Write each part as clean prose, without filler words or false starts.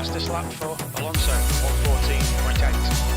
fastest lap for Alonso, 1:14.8.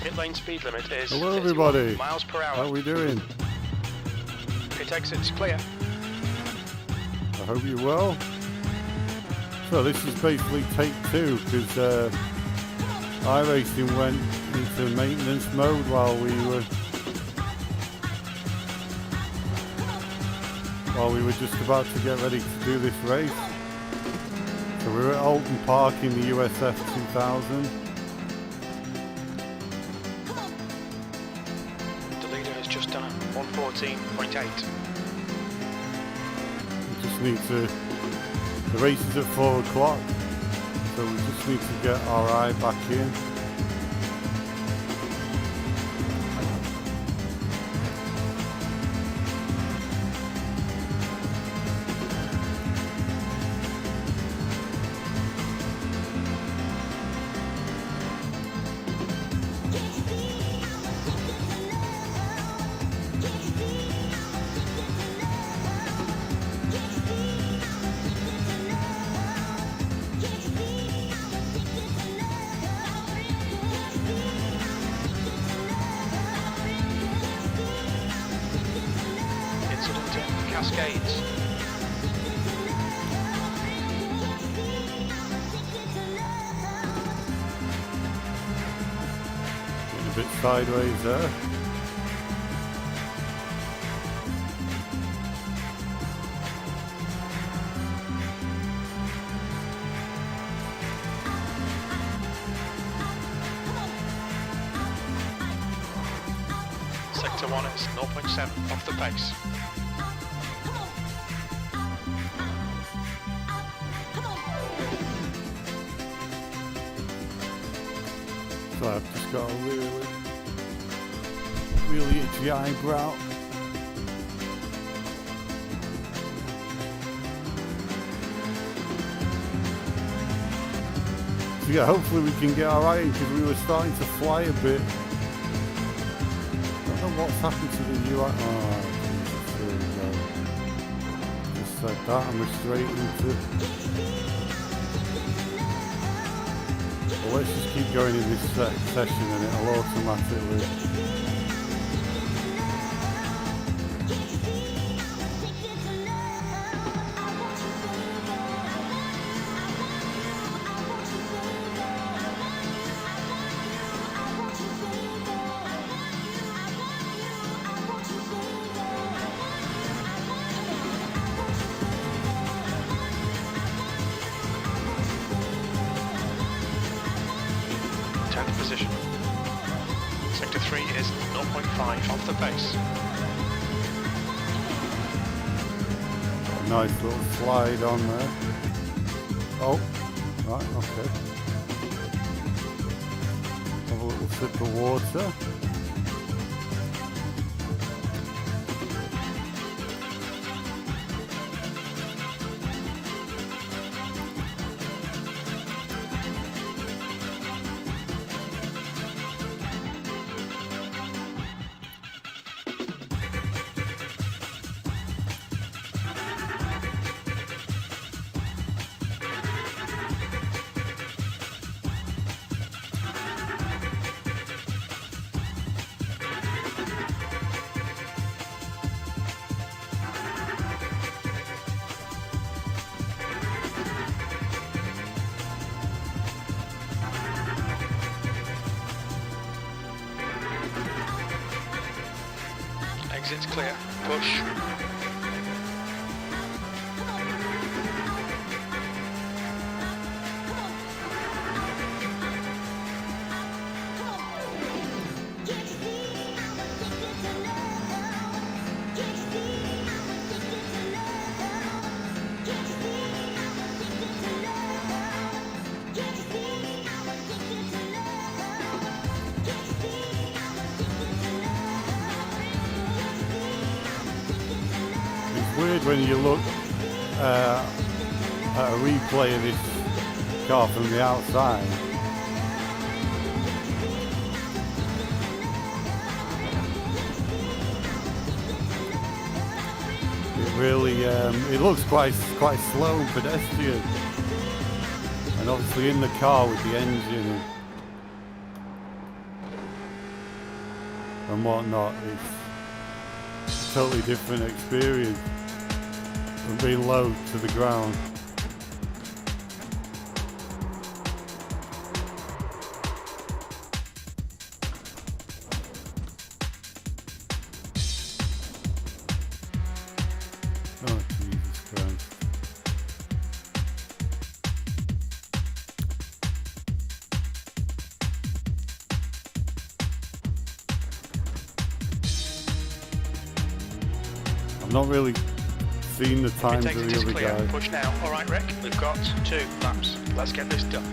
Pit lane speed limit is hello everybody, miles per hour. How are we doing? Pit exit's clear. I hope you're well. So this is basically take two because iRacing went into maintenance mode while we were just about to get ready to do this race. So we're at Oulton Park in the USF2000. Just done 1:14.8. We just need to, the race is at 4 o'clock, so we just need to get our eye back in. Cascades. Getting a bit sideways there. Sector 1 is 0.7 off the pace. So I've just got a really itchy eyebrow. So yeah, hopefully we can get our eye in because we were starting to fly a bit. I don't know what's happened to the UI. Oh, Jesus, there we go. Just said that and we're straight into. Well, let's just keep going in this session and it'll automatically. 14.5 off the pace. Got a nice little slide on there. Oh, right, okay. Have a little sip of water. Exit's clear. Push. Weird when you look at a replay of this car from the outside. It really it looks quite slow and pedestrian, and obviously in the car with the engine and whatnot, it's a totally different experience from being low to the ground. Oh, Jesus Christ. I'm not really seeing the times of the other guy. Push now. All right, Rick. We've got 2 laps. Let's get this done.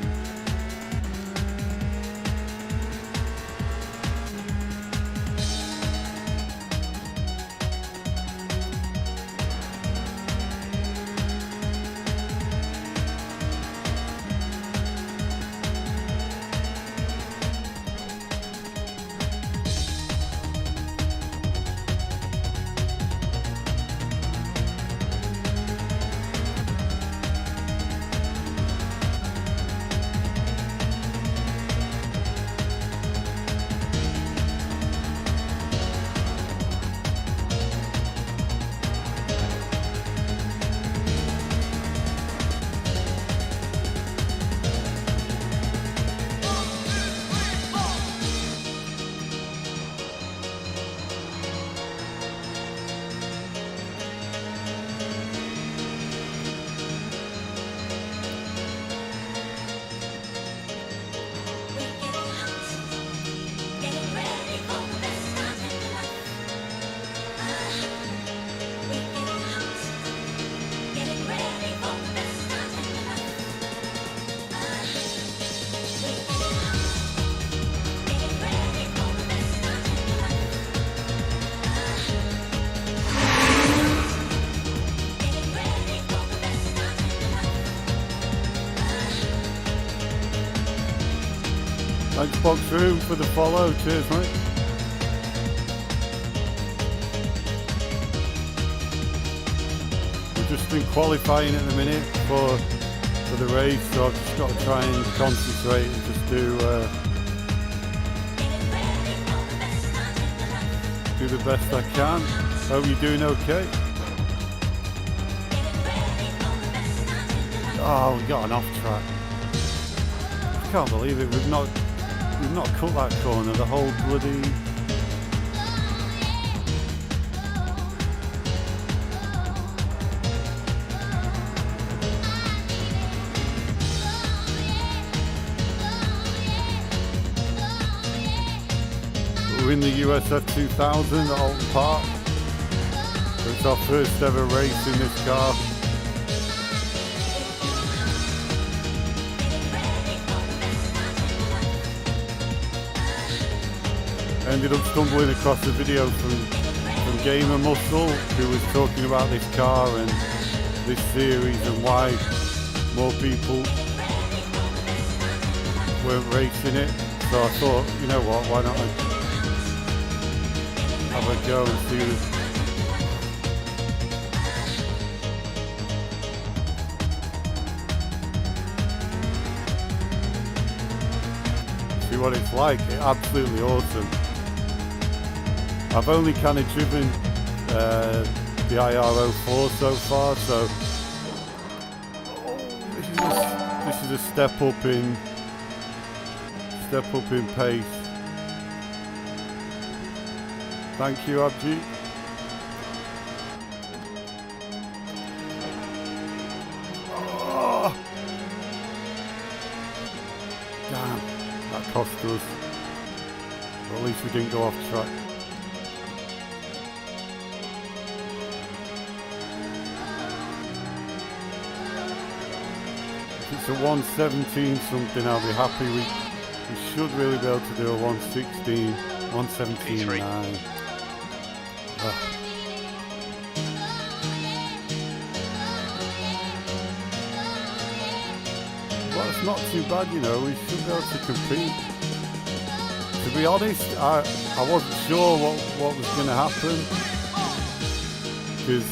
Thanks, Box Room, for the follow. Cheers, mate. We're just in qualifying at the minute for the race, so I've just got to try and concentrate and just do the best I can. Hope you're doing okay. Oh, we got an off track. I can't believe it. We've not cut that corner. The whole bloody. We're driving the USF2000 at Oulton Park. So it's our first ever race in this car. Ended up stumbling across a video from Gamer Muscle, who was talking about this car and this series and why more people weren't racing it. So I thought, you know what, why not have a go and see what it's like. It's absolutely awesome. I've only kind of driven the IR04 so far, so this is a step up in pace. Thank you, Abji. Oh, damn, that cost us. But at least we didn't go off track. If it's a 117 something, I'll be happy. We should really be able to do a 116, 117.9. Well, it's not too bad, you know. We should be able to compete. To be honest, I wasn't sure what was going to happen, because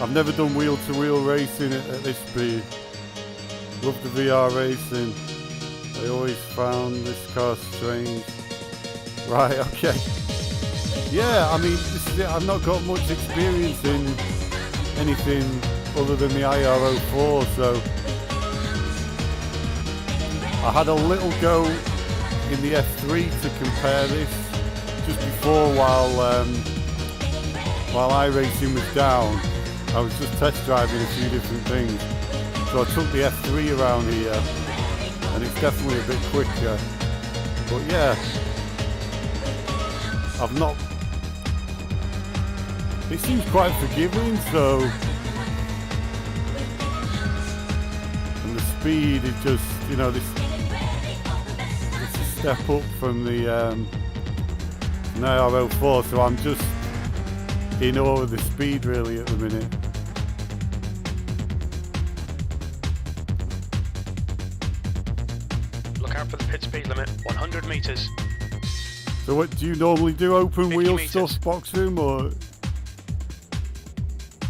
I've never done wheel-to-wheel racing at this speed. Love the VR racing. I always found this car strange. Right, okay. Yeah, I mean, this is it. I've not got much experience in anything other than the IR04, so I had a little go in the F3 to compare this just before while iRacing was down. I was just test driving a few different things. So I took the F3 around here, and it's definitely a bit quicker. But yeah, I've not... It seems quite forgiving, so... And the speed is just, you know, it's a step up from the IR04, so I'm just in awe of the speed really at the minute. Look out for the pit speed limit, 100 metres. So what do you normally do? Open wheel stuff, box room, or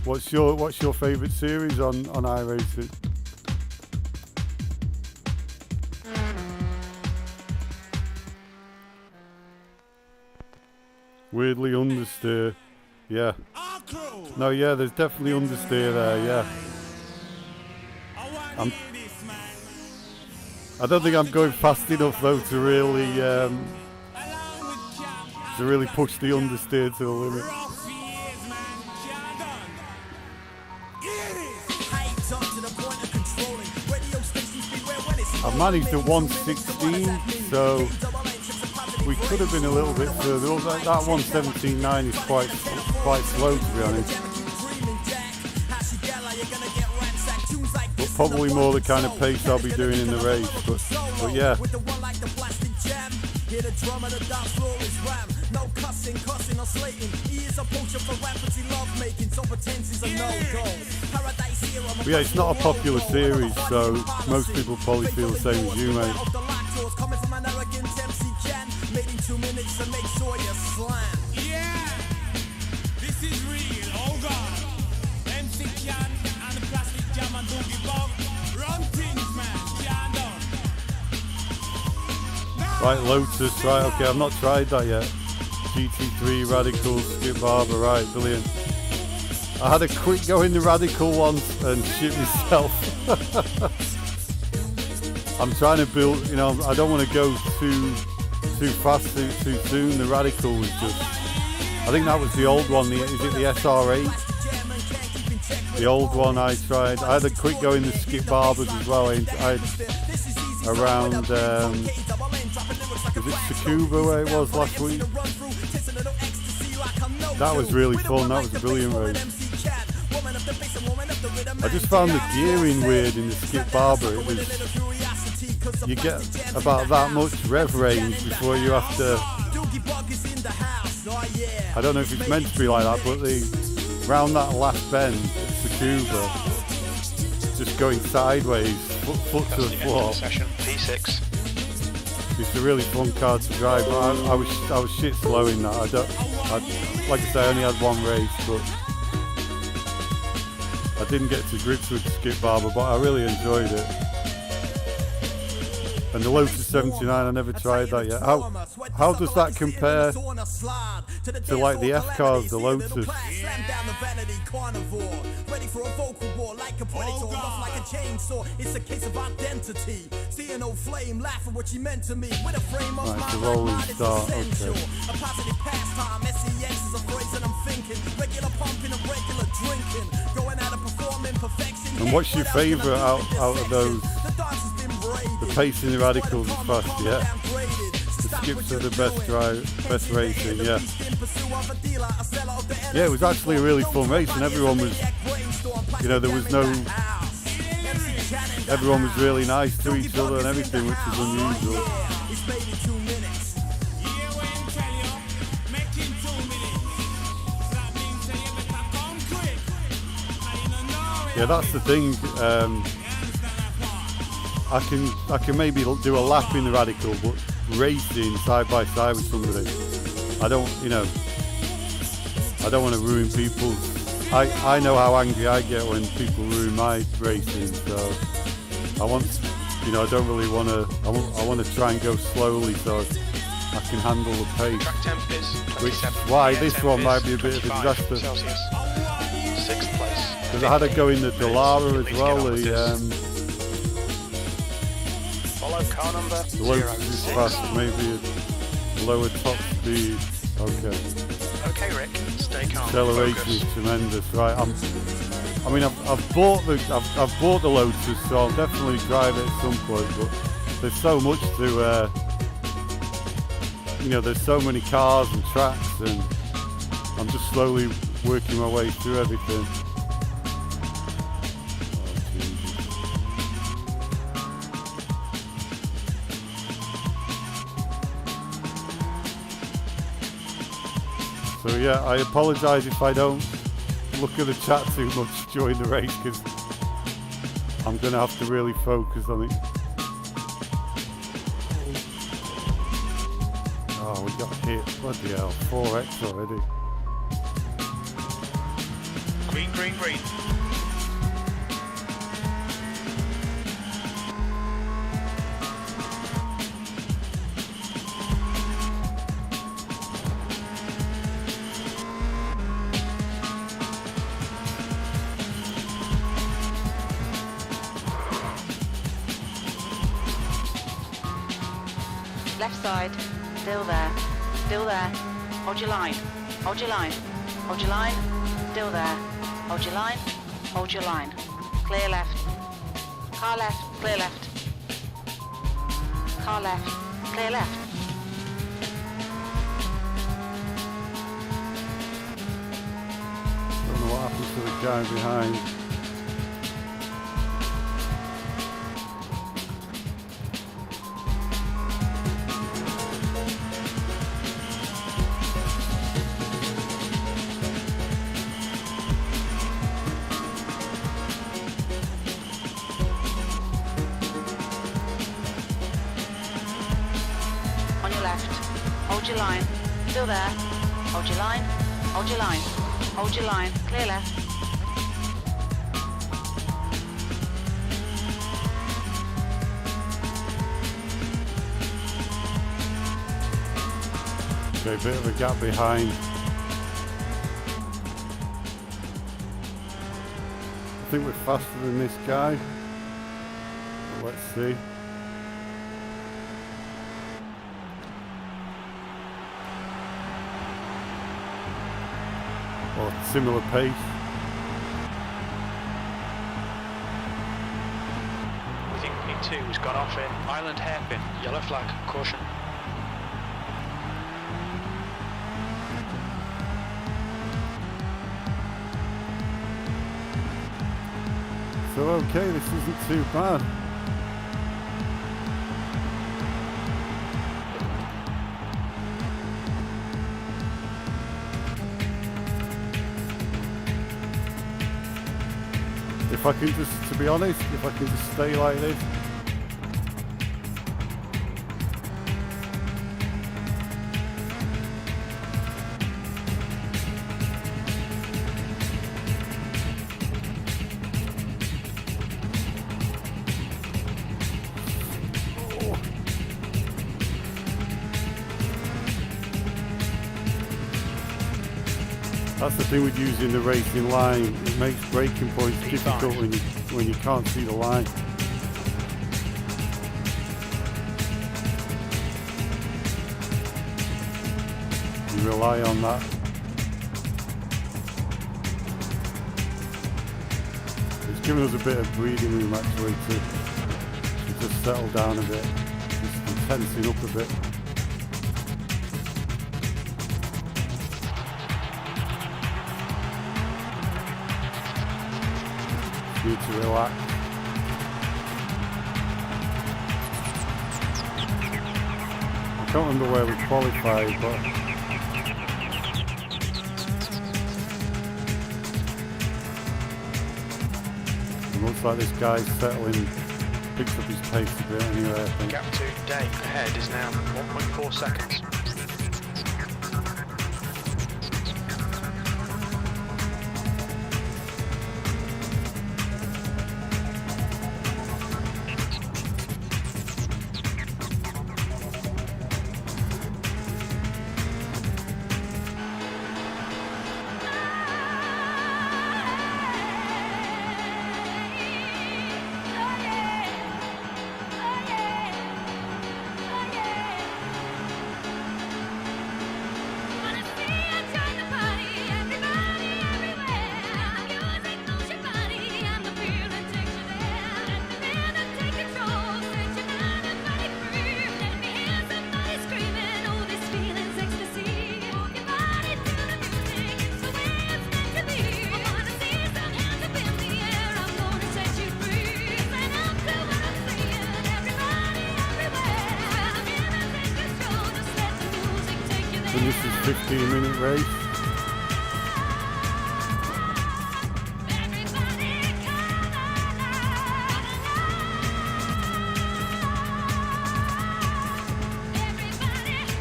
what's your favourite series on iRacing? Weirdly understeer. Yeah. No, yeah, there's definitely understeer there, yeah. I don't think I'm going fast enough though to really push the understeer to the limit. I've managed a 116, so we could have been a little bit further up. That 117.9 is quite slow, to be honest. But probably more the kind of pace I'll be doing in the race. But yeah. But yeah, it's not a popular series, so most people probably feel the same as you, mate. Yeah, this is real, oh God. MC Can and the plastic jam and doogie bog. Run things, man, can't done. Right, Lotus, right, okay, I've not tried that yet. GT3, Radical, Skip Barber, right, brilliant. I had a quick go in the Radical once and shit myself. I'm trying to build, you know, I don't want to go too fast too soon. The Radical was just, I think that was the old one, is it the SR8? The old one I tried. I had a quick go in the Skip Barbers as well. I had around the is it Tsukuba where it was last week? That was really fun, that was a brilliant race. I just found the gearing weird in the Skip Barber. It was, you get about that much rev range before you have to, I don't know if it's meant to be like that, but round that last bend, Tsukuba, just going sideways, foot to the floor. Session P6. It's a really fun car to drive, but I was shit slow in that. Like I say, I only had one race, but I didn't get to grips with the Skip Barber, but I really enjoyed it. And the Lotus 79, I never tried that yet. How does that compare to like the F cars, the Lotus? It's a case of identity. Seeing no flame, laughing what she meant to me. With a frame of Right, it's a rolling start, okay. A positive pastime, SEX is a phrase that I'm thinking. Regular pumping and regular drinking. Going out of performing perfection. And what's your favourite out of those? The Pacing the Radicals is fast, yeah. The Skips are the best racing, yeah. Yeah, it was actually a really fun race, and everyone was, you know, there was no, everyone was really nice to each other and everything, which is unusual. Yeah, that's the thing. I can maybe do a lap in the Radical, but racing side by side with somebody, I don't want to ruin people's. I know how angry I get when people ruin my racing, so I don't really want to. I want to try and go slowly so I can handle the pace. Track temp is 27. Which is why this one might be a bit of a disaster. Celsius. 6th place. Because I had to go in the Dallara as well. Follow car number The Lotus is 06. fast, maybe a lower top speed. Okay. Okay, Rick, stay calm. Acceleration is Focus. tremendous, right? I've bought the Lotus, so I'll definitely drive it at some point. But there's so much to, there's so many cars and tracks, and I'm just slowly working my way through everything. So yeah, I apologise if I don't look at the chat too much during the race, because I'm going to have to really focus on it. Oh, we got hit. Bloody hell, 4x already. Green, green, green. Left side, still there, still there. Hold your line, hold your line, hold your line, still there. Hold your line, hold your line. Clear left, car left, clear left. Car left, clear left. Don't know what happened to the guy behind. Hold your line, still there. Hold your line, hold your line, hold your line, clear left. Okay, a bit of a gap behind. I think we're faster than this guy. But let's see. Or similar pace. We think P2 has gone off in Island hairpin. Yellow flag, caution. So okay, this isn't too bad. If I can just, to be honest, if I can just stay like this. That's the thing with using the racing line. It makes braking points difficult when you can't see the line. You rely on that. It's given us a bit of breathing room actually to just settle down a bit, just tensing up a bit. Need to relax. I can't remember where we qualified, but it looks like this guy's settling, picks up his pace a bit anyway, I think. Gap to Dave ahead is now 1.4 seconds. And this is 15-minute race.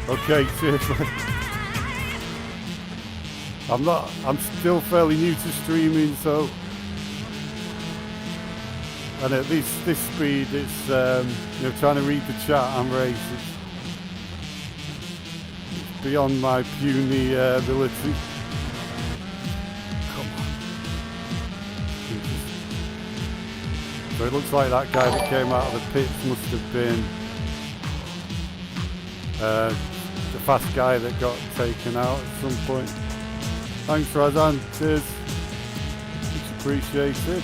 Okay, seriously. I'm still fairly new to streaming, so, and at this speed, it's, trying to read the chat and race, it's beyond my puny ability. Come on. So it looks like that guy that came out of the pits must have been the fast guy that got taken out at some point. Thanks, Razan. Cheers. Much appreciated.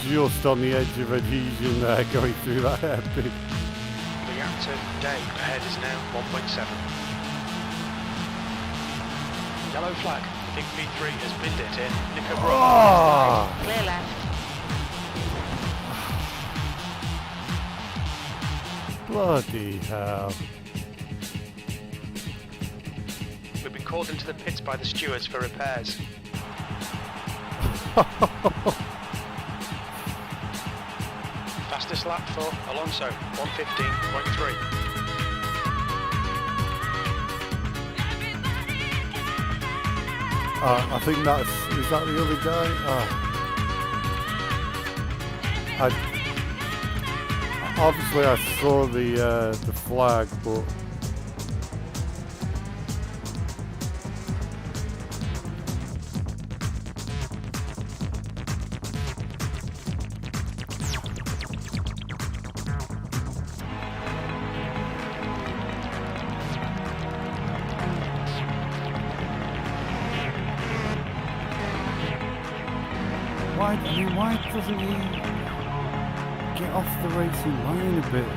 Just on the edge of adhesion there, going through that hairpin. The gap to Dave ahead is now 1.7. Yellow flag. Big V3 has binned it in. Nico Oh! Clear left. Bloody hell. We've been called into the pits by the stewards for repairs. Fastest lap for Alonso, 1:15.3. I think is that the other guy? Obviously I saw the flag, but Why doesn't he get off the racing line a bit?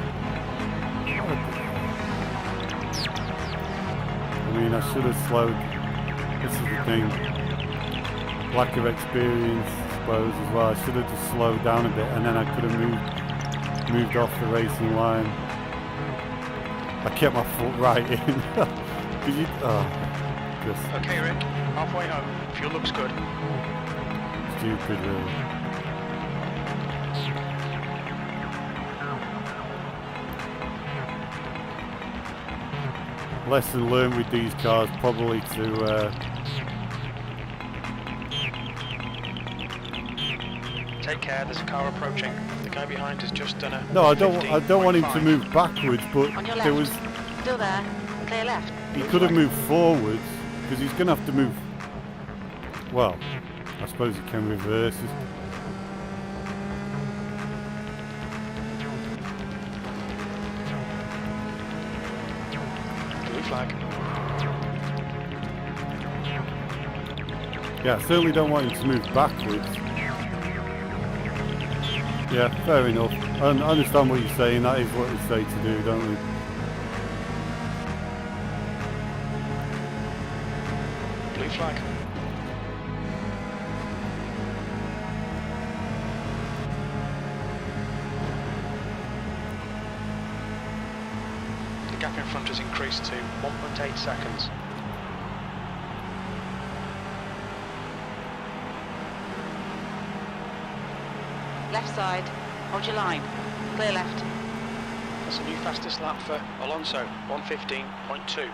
I mean, I should have slowed. This is the thing. Lack of experience, I suppose, as well. I should have just slowed down a bit, and then I could have moved off the racing line. I kept my foot right in. Just Okay, Rick, halfway home. Fuel looks good. stupid, really. Lesson learned with these cars, probably to Take care, there's a car approaching. The guy behind has just done a no, I don't want him to 15.5. move backwards, but On your there left. was Still there. Clear left. he could have moved forwards because he's going to have to move. Well, I suppose he can reverse. Blue flag. Yeah, I certainly don't want him to move backwards. Yeah, fair enough. I understand what you're saying. That is what we say to do, don't we? Blue flag. The gap in front has increased to 1.8 seconds. Left side. Hold your line. Clear left. That's a new fastest lap for Alonso, 1:15.2.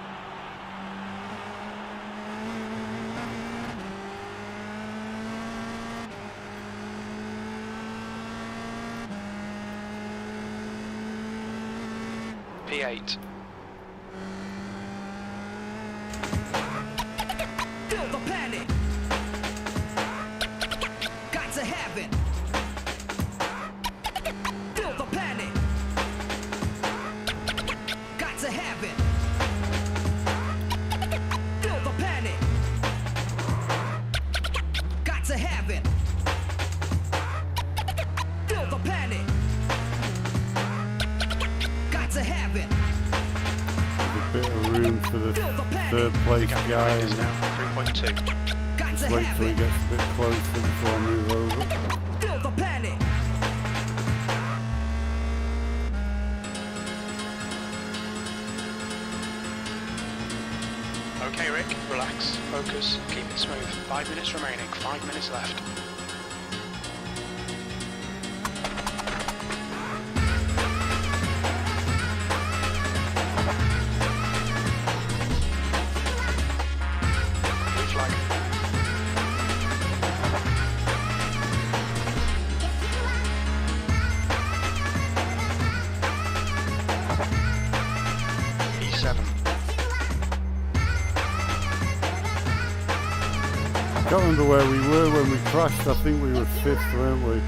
P8. Feel the panic. Got to have it. Feel the panic. Got to have it. Feel the panic. Got to have it. Feel the panic. Got to have it. There's a bit of room for the Feel the panic. third place Gap guy, behind is and now 3.2. Got just to wait have till he it. gets a bit closer before I move over. Feel the panic. Okay, Rick, relax, focus, keep it smooth. 5 minutes remaining, 5 minutes left. Blue flag. E7. I can't remember where we were when we crashed. I think we were 5th, weren't we?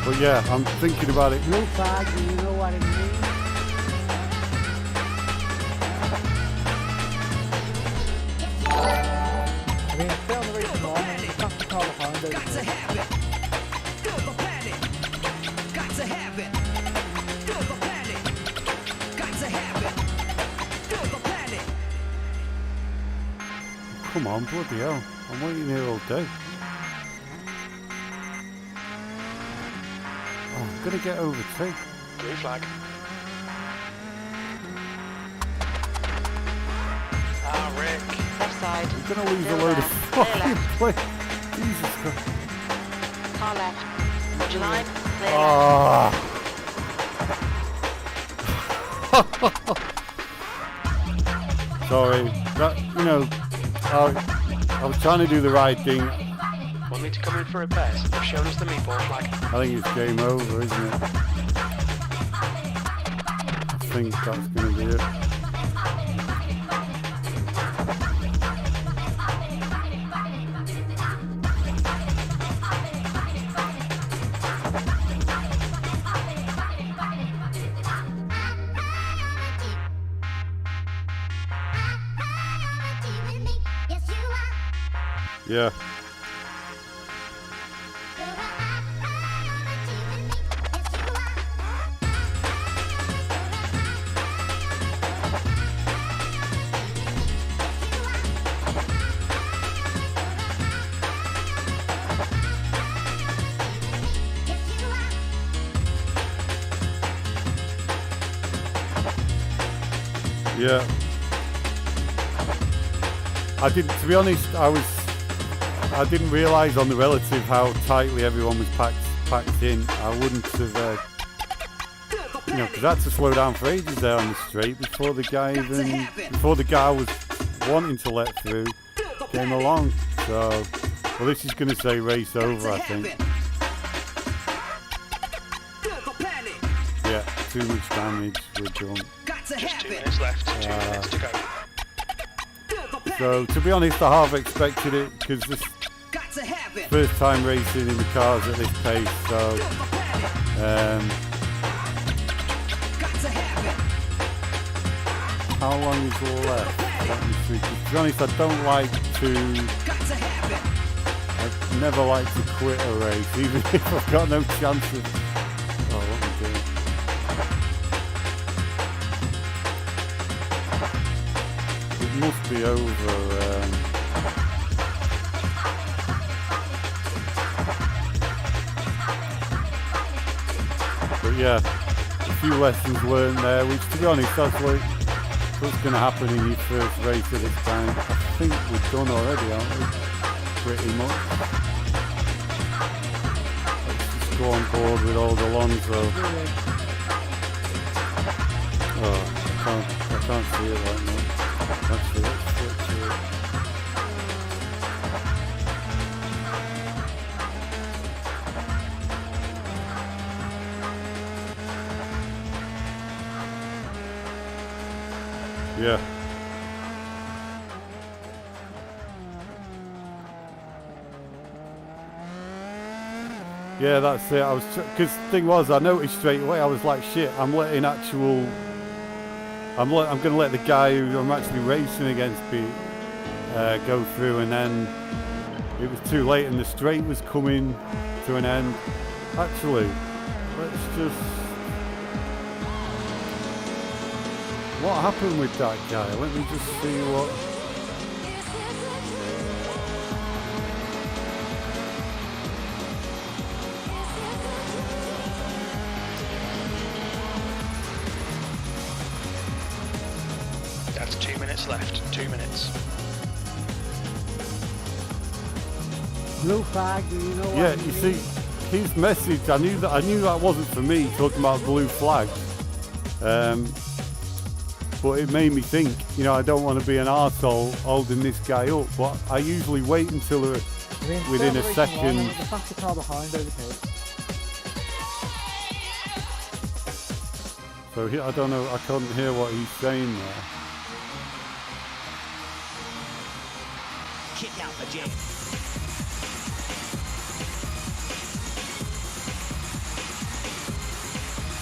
But yeah, I'm thinking about it. Blue flag, do you know what it means? I mean, it's still on the race morning, it's not to call the Honda. Got to have it. Feel the panic. Got to have it. Feel the panic. Got to have it. Feel the panic. Come on, bloody hell. I'm waiting here all day. Oh, I'm going to get overtaken. Blue flag. Ah, Rick. Left side. I'm going to lose a Still load of there. Clear fucking left. play. Jesus Christ. Car left. Hold your line. Clear left. Ah. Sorry. That, you know, I was trying to do the right thing. Want me to come in for repairs? They've shown us the meatball flag. I think it's game over, isn't it? I think that's going to be it. Yes, you are. Yeah. Yeah. I didn't, to be honest, I didn't realise on the relative how tightly everyone was packed in. I wouldn't have, you know, because I had to slow down for ages there on the straight before the guy I was wanting to let through came along. So, well, this is going to say race over, I think. Yeah, too much damage, we're done. Just 2 minutes left, 2 minutes to go. So, to be honest, I half expected it because this first time racing in the cars at this pace, so how long is left? Let me see. To be honest, I don't like to, I've never liked to quit a race, even if I've got no chance of, oh, what am I doing? It must be over. But yeah, a few lessons learned there, which to be honest, that's what's going to happen in your first race at this time. I think we've done already, aren't we? Pretty much. Let's just go on board with old Alonso. Oh, I can't see it right now. Actually, let's switch to it. Yeah. Yeah, that's it. I was, because the thing was, I noticed straight away. I was like, shit. I'm going to let the guy who I'm actually racing against go through, and then it was too late, and the straight was coming to an end. Actually, let's just. What happened with that guy? Let me just see what... That's 2 minutes left, 2 minutes. Blue flag, do you know what Yeah, I you mean? see, his message, I knew that wasn't for me, talking about blue flags. But it made me think, you know, I don't want to be an arsehole holding this guy up, but I usually wait until within a second. The faster car behind over here. So I don't know, I couldn't hear what he's saying there. Kick out the jam.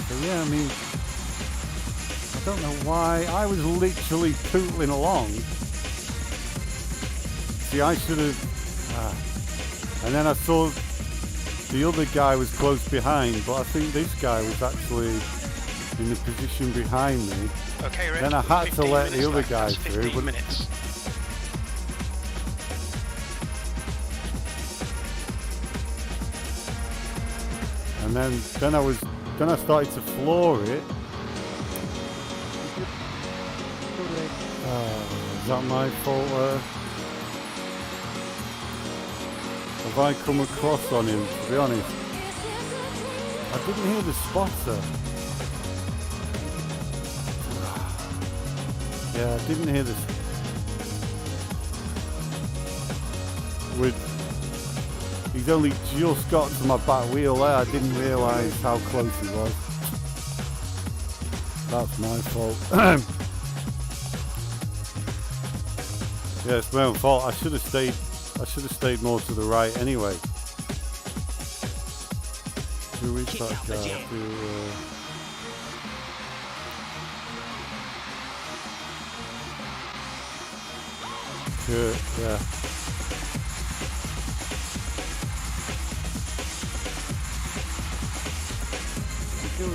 So yeah, I mean, I don't know why. I was literally pootling along. See, I should have... and then I saw the other guy was close behind, but I think this guy was actually in the position behind me. Okay, Rick. Then I had to let the other guy through. 15 But minutes. and then I started to floor it. Is that my fault? Have I come across on him, to be honest? I didn't hear the spotter. Yeah, I didn't hear this. He's only just got to my back wheel there. I didn't realise how close he was. That's my fault. Yeah, it's my own fault. I should have stayed more to the right anyway. Who is that guy? Kurt, yeah.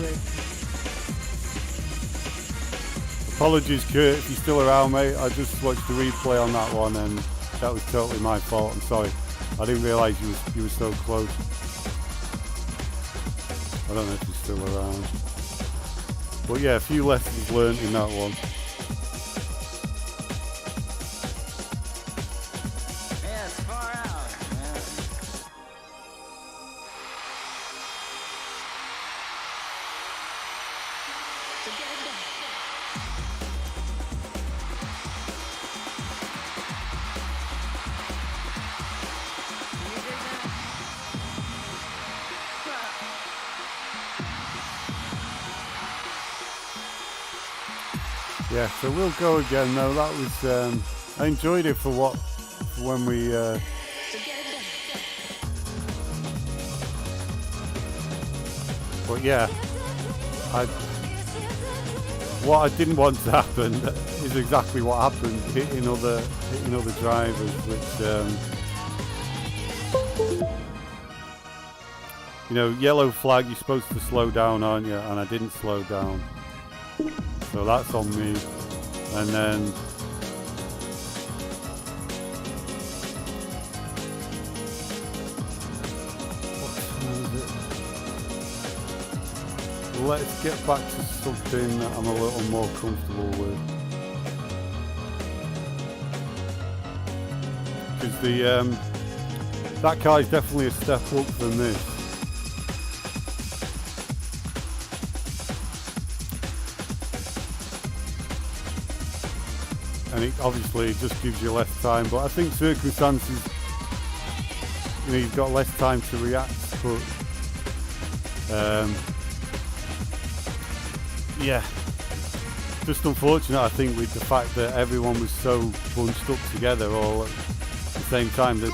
Ray. Apologies, Kurt, if you're still around, mate. I just watched the replay on that one, and that was totally my fault. I'm sorry. I didn't realise you were so close. I don't know if you're still around. But yeah, a few lessons learned in that one. Yeah, it's far out. Yeah. Yeah, so we'll go again though. That was I enjoyed it for when we but yeah, what I didn't want to happen is exactly what happened, hitting other drivers, which you know, yellow flag, you're supposed to slow down, aren't you? And I didn't slow down. So that's on me. And then what time is it? Let's get back to something that I'm a little more comfortable with. Because the that car is definitely a step up from this. And it obviously just gives you less time, but I think circumstances, you know, you've got less time to react, but yeah, just unfortunate, I think, with the fact that everyone was so bunched up together all at the same time. That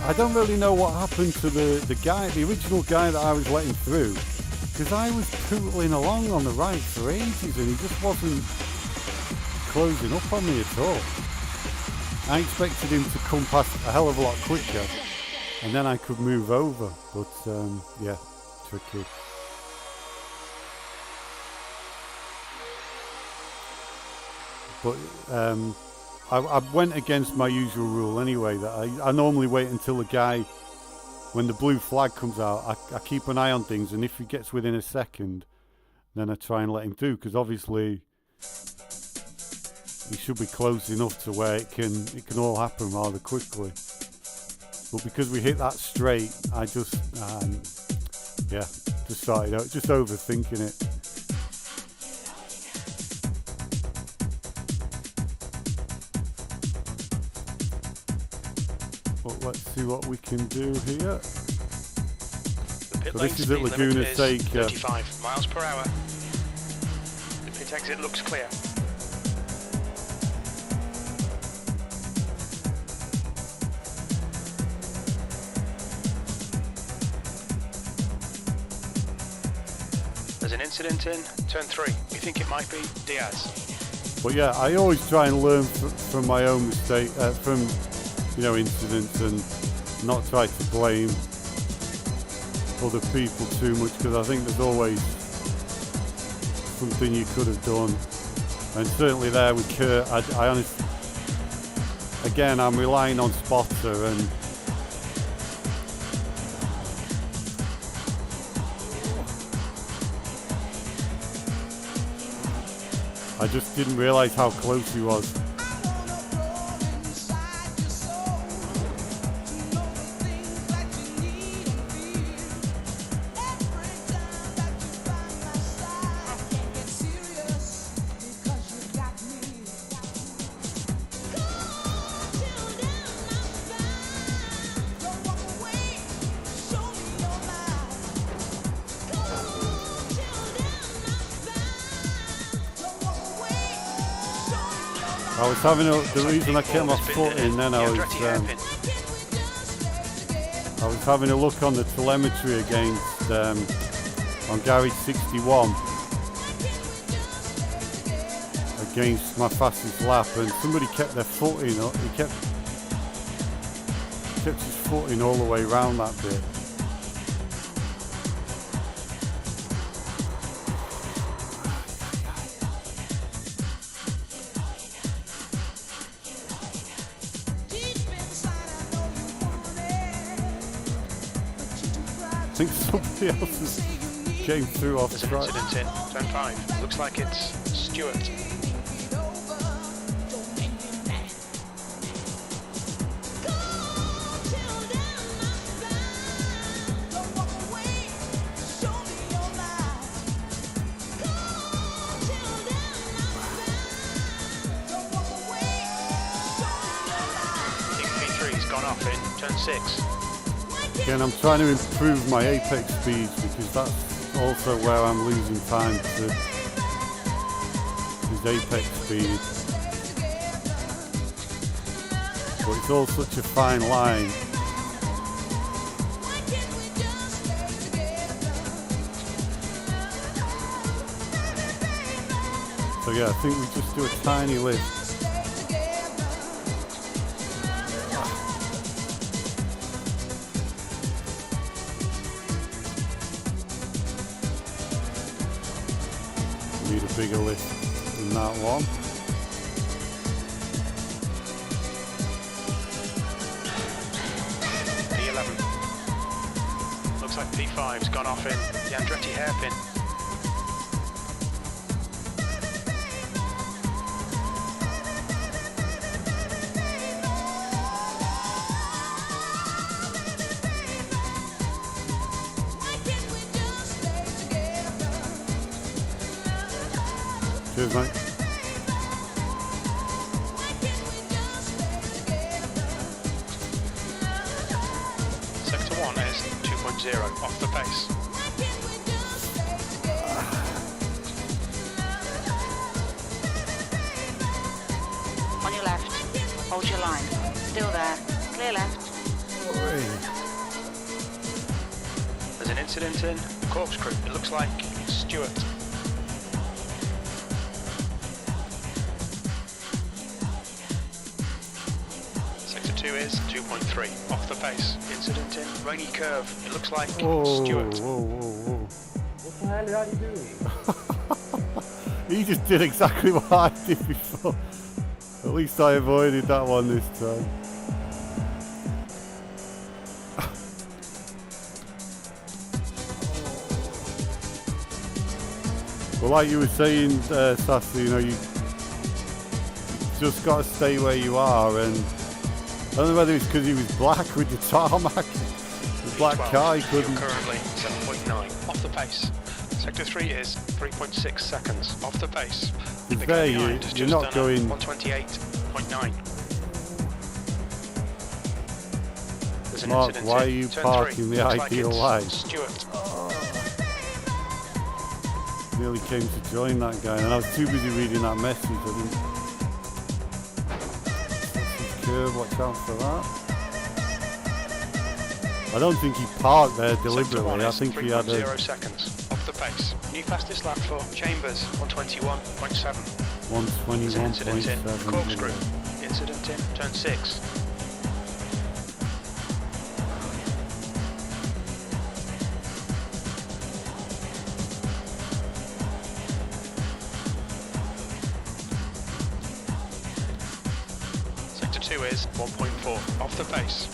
I don't really know what happened to the original guy that I was letting through, because I was pootling along on the right for ages and he just wasn't closing up on me at all. I expected him to come past a hell of a lot quicker and then I could move over, but yeah, tricky. But I went against my usual rule anyway, that I normally wait until the guy, when the blue flag comes out, I keep an eye on things, and if he gets within a second, then I try and let him through, because obviously he should be close enough to where it can all happen rather quickly. But because we hit that straight, I just started out just overthinking it. But let's see what we can do here. The pit So lane this is at speed Laguna limit is Seca. 35 miles per hour. The pit exit looks clear. There's an incident in turn 3. We think it might be Diaz. But yeah, I always try and learn from my own mistake, from incidents, and not try to blame other people too much, because I think there's always something you could have done. And certainly there with Kurt, I honestly, again, I'm relying on spotter, and I just didn't realise how close he was. I was having the reason I kept my foot in then, I was having a look on the telemetry against on garage 61 against my fastest lap, and somebody kept their foot in. He kept his foot in all the way around that bit. think somebody else has came through off There's an track. incident in turn 5. Looks like it's Stuart. HP3's gone off in turn 6. Again, I'm trying to improve my apex speeds because that's also where I'm losing time to his apex speed. But it's all such a fine line. So yeah, I think we just do a tiny lift. Need a bigger lift than that one. P11. Looks like P5's gone off in the Andretti hairpin. Cheers, mate. Sector 1 is 2.0 off the pace. On your left. Hold your line. Still there. Clear left. There's an incident in the corkscrew. It looks like Stuart. Sector 2 is 2.3 off the pace. Incident in rainy curve. It looks like Whoa, Stuart. whoa, whoa, whoa. What the hell are you doing? He just did exactly what I did before. At least I avoided that one this time. Well, like you were saying, Sassy, you know, you just got to stay where you are. And I don't know whether it's because he was black with the tarmac, the black car, he couldn't. You're currently 7.9 off the pace. Sector 3 is 3.6 seconds off the pace. The guy There behind has you're just not done a going. 128.9. There's an Mark, incident why in are you turn parking 3. the Looks like ideal it's way? Stuart. Nearly came to join that guy, and I was too busy reading that message. I didn't. Curve, watch out for that. I don't think he parked there deliberately. I think he had a 0 seconds off the pace. New fastest lap for Chambers, 121.7. There's an incident in 121.7. corkscrew. Incident in turn 6. Sector 2 is 1.4 off the pace.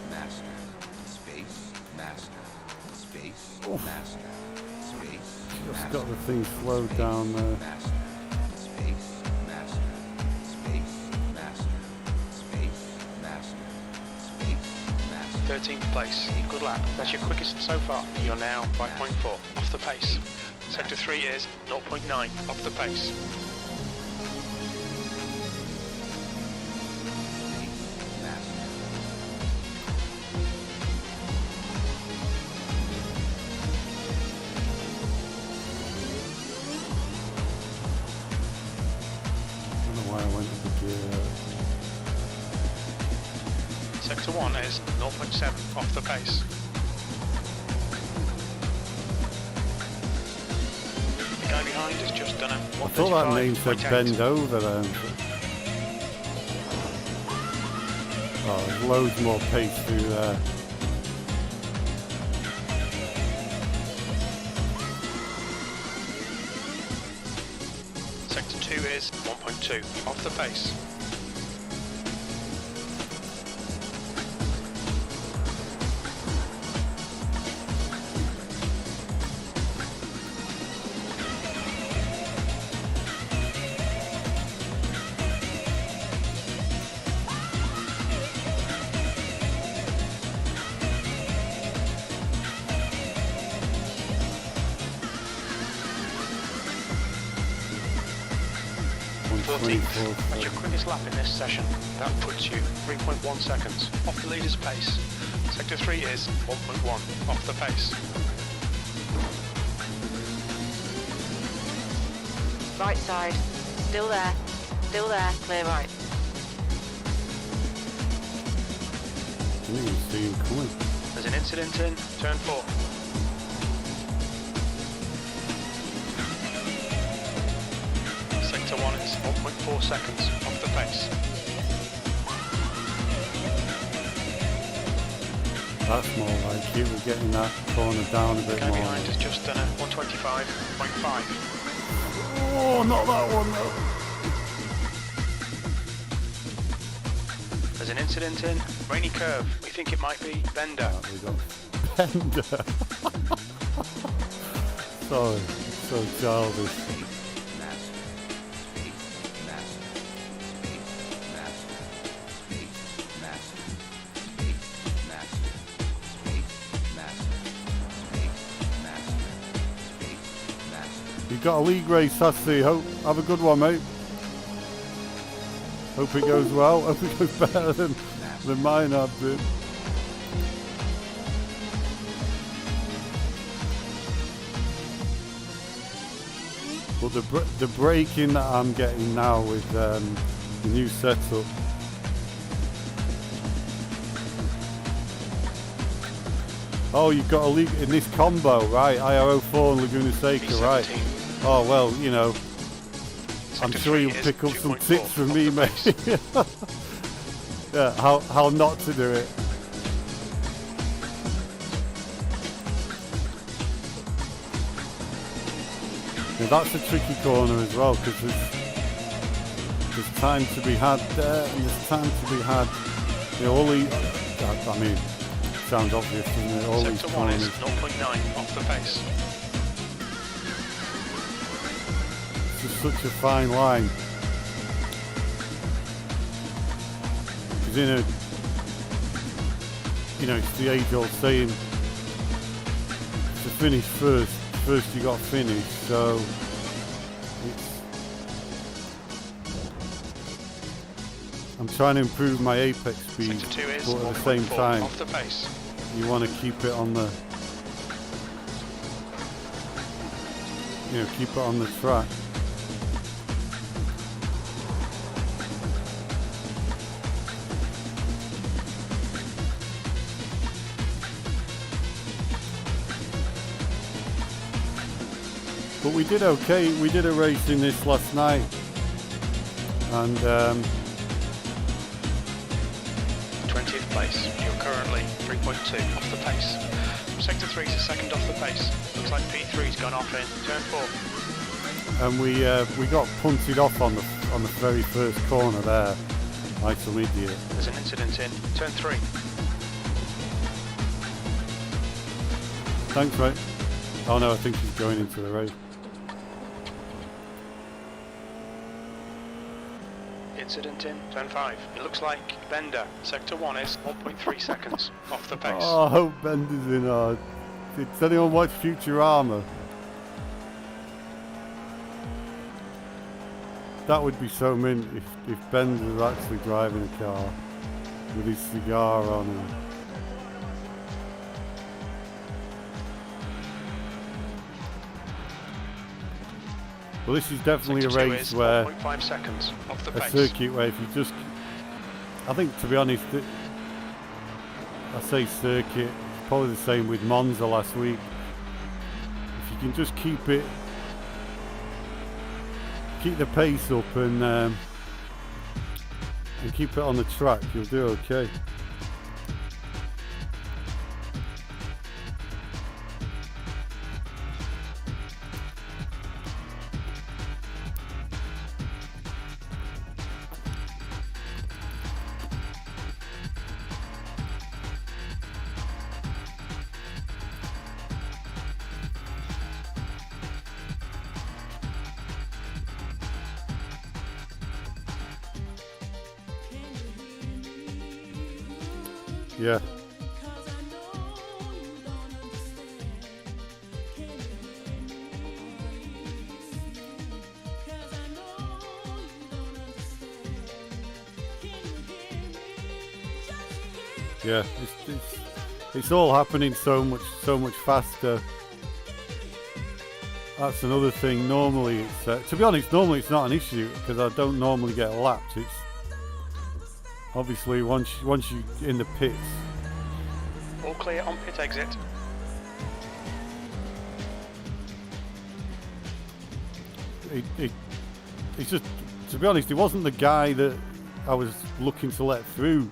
Master, space, master, space, master, space, Just master, got the thing slowed down there. master, space, master, space, master, space, master, space, master. 13th place, good lap. That's your quickest so far. You're now 5.4 off the pace. Sector 3 is 0.9 off the pace. I don't know why I went to the gear. Sector 1 is 0.7 off the pace. The guy behind has just done a I thought that name said 135.8. bend over then. Oh, there's loads more pace through there. 3.2 off the pace. That's your quickest lap in this session. That puts you 3.1 seconds off the leader's pace. Sector 3 is 1.1 off the pace. Right side. Still there. Still there. Clear right. I didn't even see him coming. There's an incident in turn 4. Sector 1 is 1.4 seconds off the pace. That's more like it. We're getting that corner down a The bit guy more. behind has just done a 125.5. Oh, not that one though. There's an incident in rainy curve. We think it might be Bender. We got Bender. Sorry, so childish. You've got a league race, Sassy. Have a good one, mate. Hope it goes well. Hope it goes better than mine have been. But the braking that I'm getting now with the new setup. Oh, you've got a league in this combo, right? IRO4 and Laguna Seca, right? Oh well, you know, I'm sure you'll pick up some tips from me, mate. Yeah, how not to do it. Now that's a tricky corner as well, because there's time to be had there, and there's time to be had. You know, all these, I mean, sounds obvious, doesn't it? All these Sector 1 is corners. 0.9 off the pace. It's just such a fine line. Because it's the age-old saying, to finish first you got to finish. So I'm trying to improve my apex speed, Sector 2 is but at the same 1.4 time, off the pace. you want to keep it on the, keep it on the track. But we did okay. We did a race in this last night, and 20th place. You're currently 3.2 off the pace. Sector 3 is a second off the pace. Looks like P3's gone off in turn 4. and we got punted off on the very first corner there, like some idiot. There's an incident in turn 3. Thanks, mate. Oh no, I think he's going into the race. Incident in turn 5. It looks like Bender. Sector 1 is 1.3 seconds off the pace. Oh, I hope Bender's in hard. Did anyone watch Futurama? That would be so mint if Bender was actually driving a car with his cigar on him. Well, this is definitely Sector a 2 race is where 1.5 seconds off the a pace. circuit where if you just, I think to be honest, I say circuit, probably the same with Monza last week. If you can just keep the pace up and keep it on the track, you'll do okay. Yeah. Yeah, it's all happening so much faster. That's another thing. Normally, it's to be honest, normally it's not an issue because I don't normally get lapped. It's obviously once you in the pits. All clear on pit exit. It's just, to be honest, it wasn't the guy that I was looking to let through.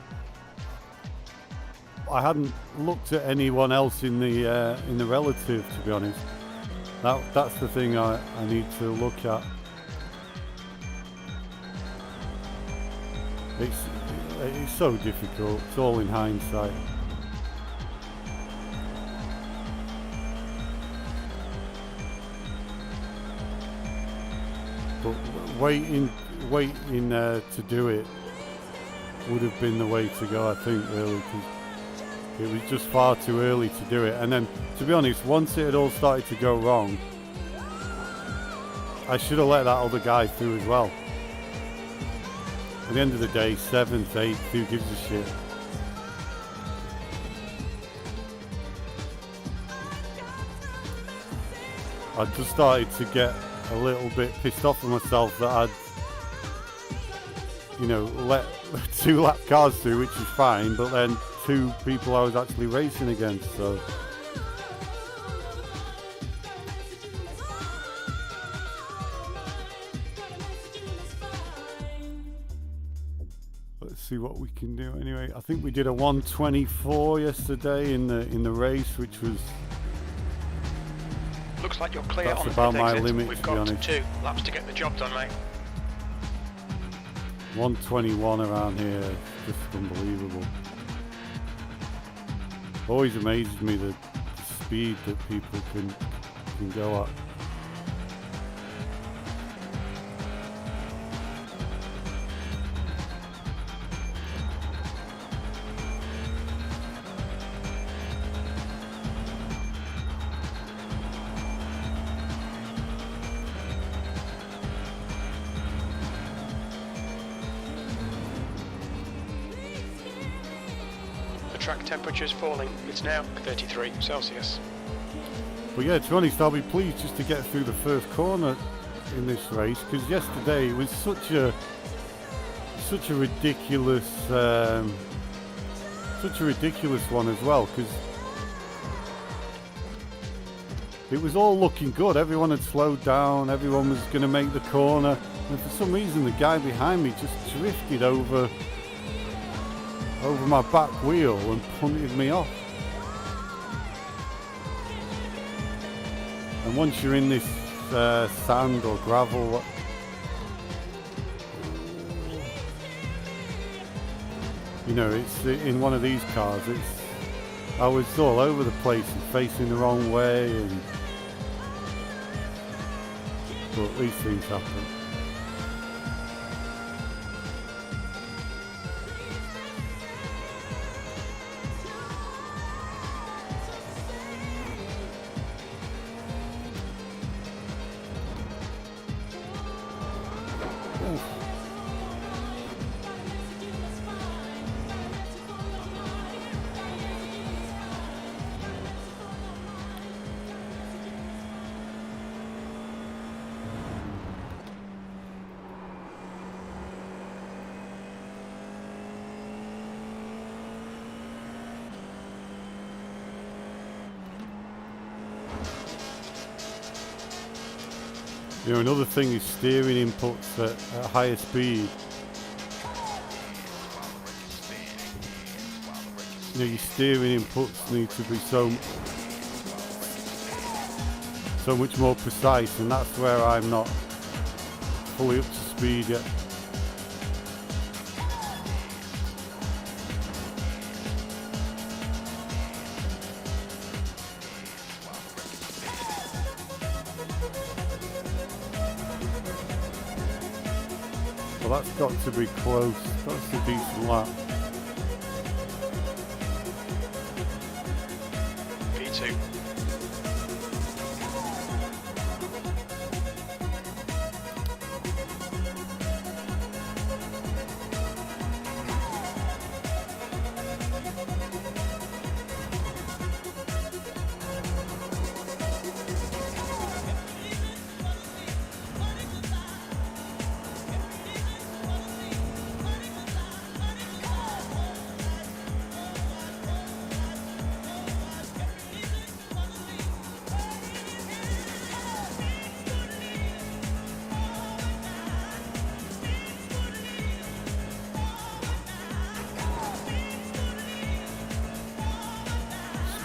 I hadn't looked at anyone else in the relative, to be honest. That's the thing I need to look at. It's so difficult. It's all in hindsight. But waiting to do it would have been the way to go, I think, really, 'cause it was just far too early to do it. And then, to be honest, once it had all started to go wrong, I should have let that other guy through as well. At the end of the day, 7th, 8th, who gives a shit? I just started to get a little bit pissed off with myself that I'd, let 2 lap cars through, which is fine, but then 2 people I was actually racing against, so. Let's see what we can do anyway. I think we did a 124 yesterday in the race, which was. Looks like you're clear That's on the about pit my exit. limit, We've to be got honest. 2 laps to get the job done, mate. 121 around here, just unbelievable. Always amazes me the speed that people can go at. Track temperature's falling. It's now 33 Celsius. But yeah, to be honest, I'll be pleased just to get through the first corner in this race, because yesterday it was such a ridiculous one as well, because it was all looking good. Everyone had slowed down, everyone was going to make the corner, and for some reason the guy behind me just drifted over my back wheel and punted me off. And once you're in this sand or gravel, it's in one of these cars, I was all over the place and facing the wrong way, but these things happen. Another thing is steering inputs at higher speed. Your steering inputs need to be so much more precise, and that's where I'm not fully up to speed yet. Well, that's got to be close. That's a decent lap. G2.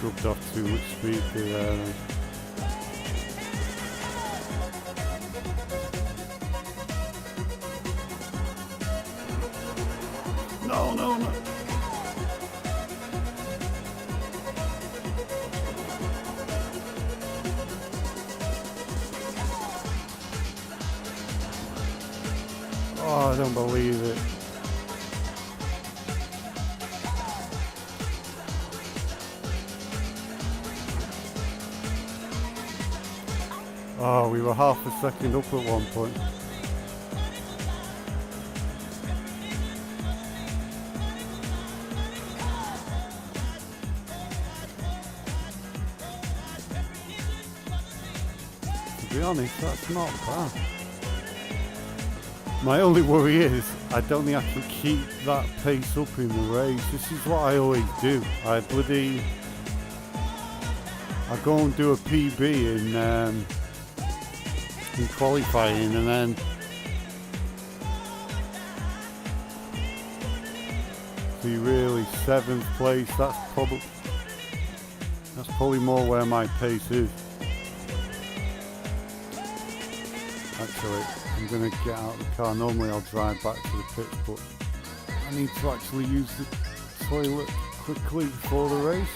Scrubbed off too much speaker there. No, no, no. Oh, I don't believe it. Oh, we were half a second up at one point. To be honest, that's not bad. My only worry is, I don't think I can keep that pace up in the race. This is what I always do. I go and do a PB in qualifying, and then be really 7th place. That's probably more where my pace is. Actually, I'm gonna get out of the car. Normally I'll drive back to the pits, but I need to actually use the toilet quickly before the race.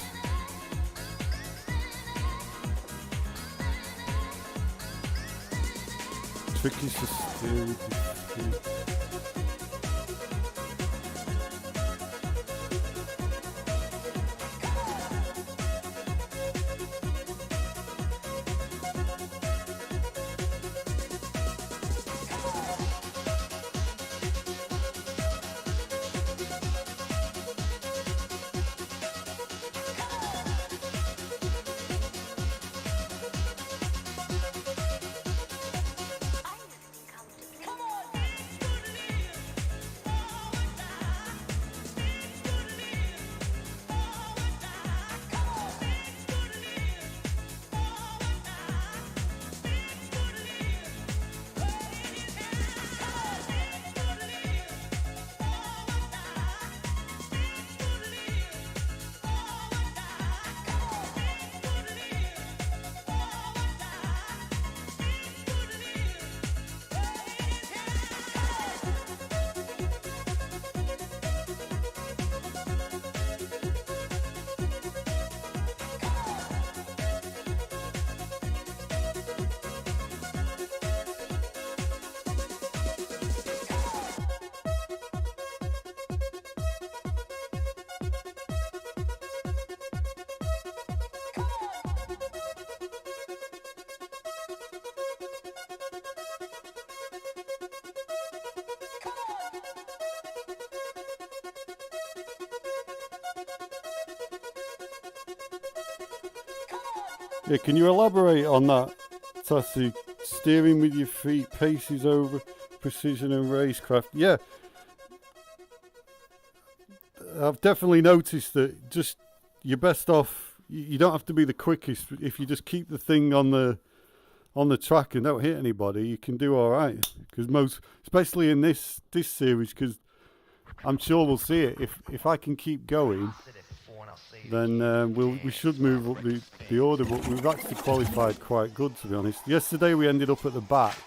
Tricky to steer with your feet. Yeah, can you elaborate on that, Tassie? Steering with your feet, paces over precision and racecraft. Yeah, I've definitely noticed that just you're best off. You don't have to be the quickest if you just keep the thing on the track and don't hit anybody. You can do all right, because especially in this series, because I'm sure we'll see it. If I can keep going, then we should move up the order, but we've actually qualified quite good, to be honest. Yesterday we ended up at the back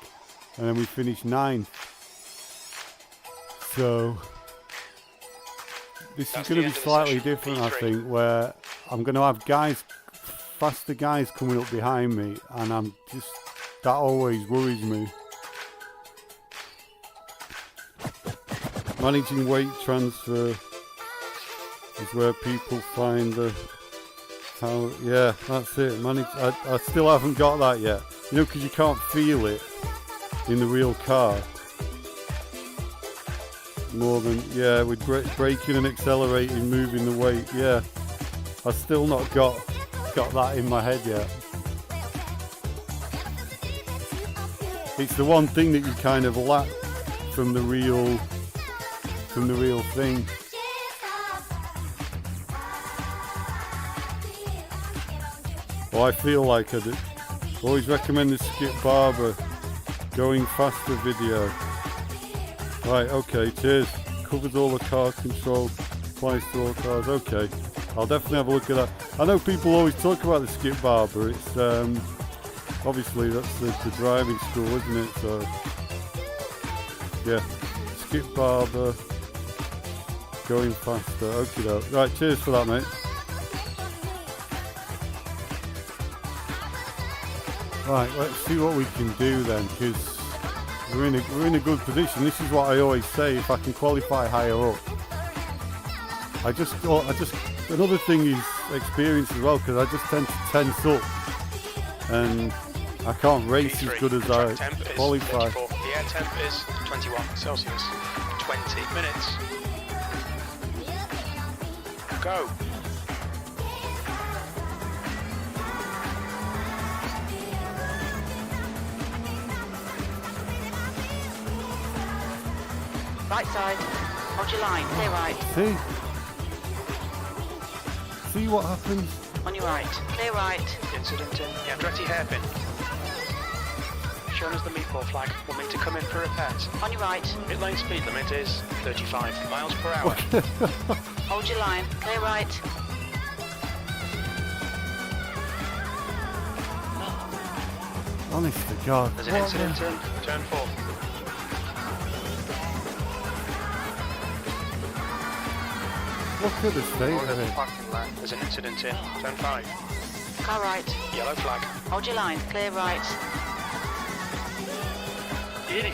and then we finished 9th. So this is going to be slightly different, I think, where I'm going to have faster guys coming up behind me, and that always worries me. Managing weight transfer is where people find the How, yeah, that's it. I still haven't got that yet. You know, because you can't feel it in the real car. More than, yeah, with braking and accelerating, moving the weight, yeah. I've still not got that in my head yet. It's the one thing that you kind of lack from the real thing. Well, I feel like I always recommend the Skip Barber going faster video. Right, okay, cheers. Covers all the car control, applies to all cars. Okay, I'll definitely have a look at that. I know people always talk about the Skip Barber. It's obviously that's the driving school, isn't it? So yeah, Skip Barber going faster. Okay, though. Right, cheers for that, mate. Right, let's see what we can do then, because we're in a good position. This is what I always say: if I can qualify higher up, I just another thing is experience as well, because I just tend to tense up and I can't race P3, as good as the I track temp is qualify. 34. The air temp is 21 Celsius. 20 minutes. Go. Right side. Hold your line. Clear right. See what happens? On your right. Clear right. Incident in the Andretti hairpin. Shown as the meatball flag. Will mean to come in for repairs. On your right. Pit lane speed limit is 35 miles per hour. Hold your line. Clear right. Honest to God. There's an incident in turn 4. Look at the state Order of the it. parking lot. There's an incident in turn 5. Car right. Yellow flag. Hold your line. Clear right. Giddy.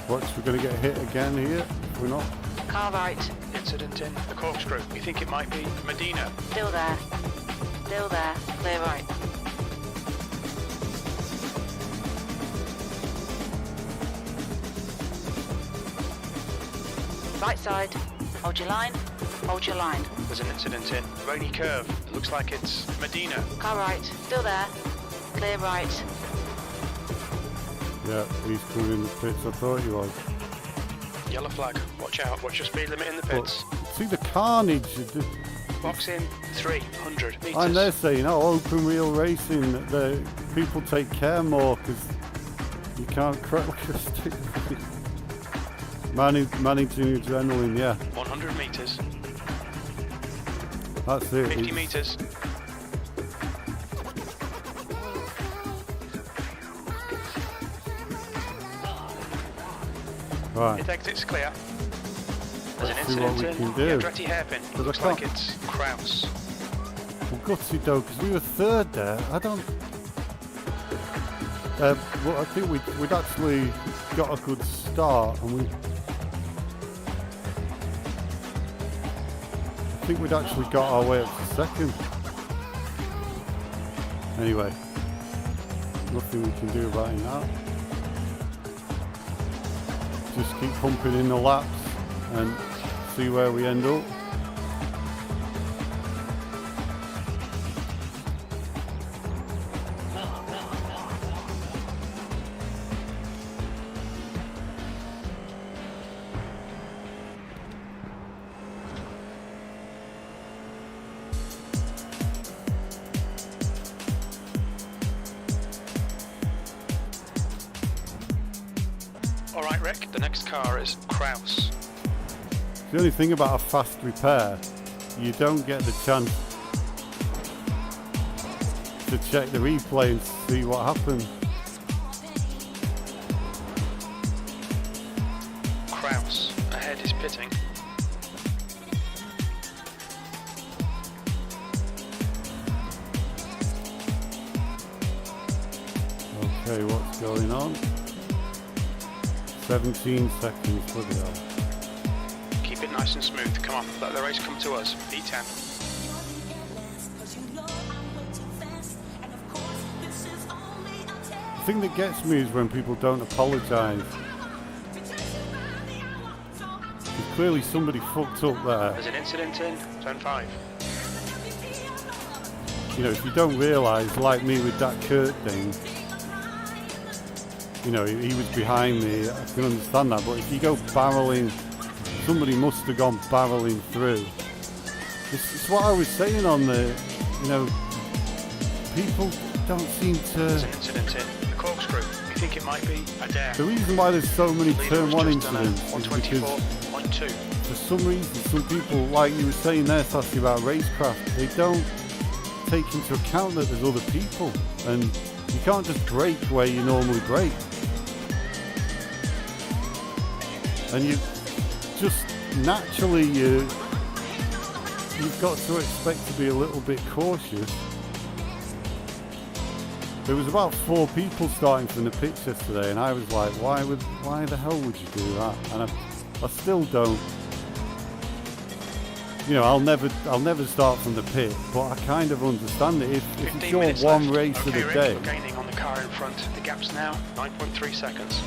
Watch, we're going to get hit again here. If we're not. Car right. Incident in the corkscrew. You think it might be Medina. Still there. Still there. Clear right. Right side. Hold your line. Hold your line. There's an incident in Rainy Curve. It looks like it's Medina. Car right. Still there. Clear right. Yeah, he's coming in the pits. I thought he was. Yellow flag. Watch out. Watch your speed limit in the But pits. see the carnage. Box in 300 metres. And they're saying, oh, open wheel racing, the people take care more because you can't crack a stick. Managing adrenaline, yeah. 100 metres. That's it. 50 metres. Right. It exits clear. There's Let's an see what incident we in can the do. Andretti hairpin. But I Looks like can't- it's Kraus. We're gutted though, because we were third there. I don't. Well, I think we'd actually got a good start, and I think we'd actually got our way up to second. Anyway, nothing we can do about it now. Just keep pumping in the laps and see where we end up. Alright Rick, the next car is Kraus. The only thing about a fast repair, you don't get the chance to check the replay and see what happened. Kraus, ahead is pitting. Okay, what's going on? 17 seconds, bloody hell. Keep it nice and smooth. Come on, let the race come to us. E10. The thing that gets me is when people don't apologise. Clearly somebody fucked up there. There's an incident in turn 5. You know, if you don't realise, like me with that Kurt thing, you know, he was behind me, I can understand that, but if you go barrelling, somebody must have gone barrelling through. It's what I was saying on the, you know, people don't seem to... There's an incident in the corkscrew. You think it might be a dare? The reason why there's so many turn 1 incidents is because 124.2. for some reason, some people, like you were saying there, Sassy, about racecraft, they don't take into account that there's other people, and you can't just brake where you normally brake. And you just naturally, you've got to expect to be a little bit cautious. There was about 4 people starting from the pitch yesterday, and I was like, why the hell would you do that? And I still don't. You know, I'll never start from the pit, but I kind of understand it. If it's your one left. race Okay, of the Rick, day, we're gaining on the car in front. The gap's now 9.3 seconds.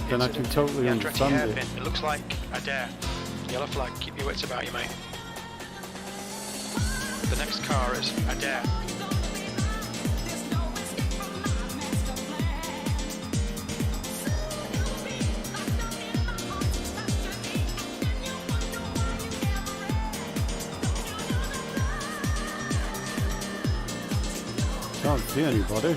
then I can totally The Andretti understand it. hairpin. It looks like a dare. Yellow flag. Keep your wits about you, mate. The next car is a dare. Can't see anybody.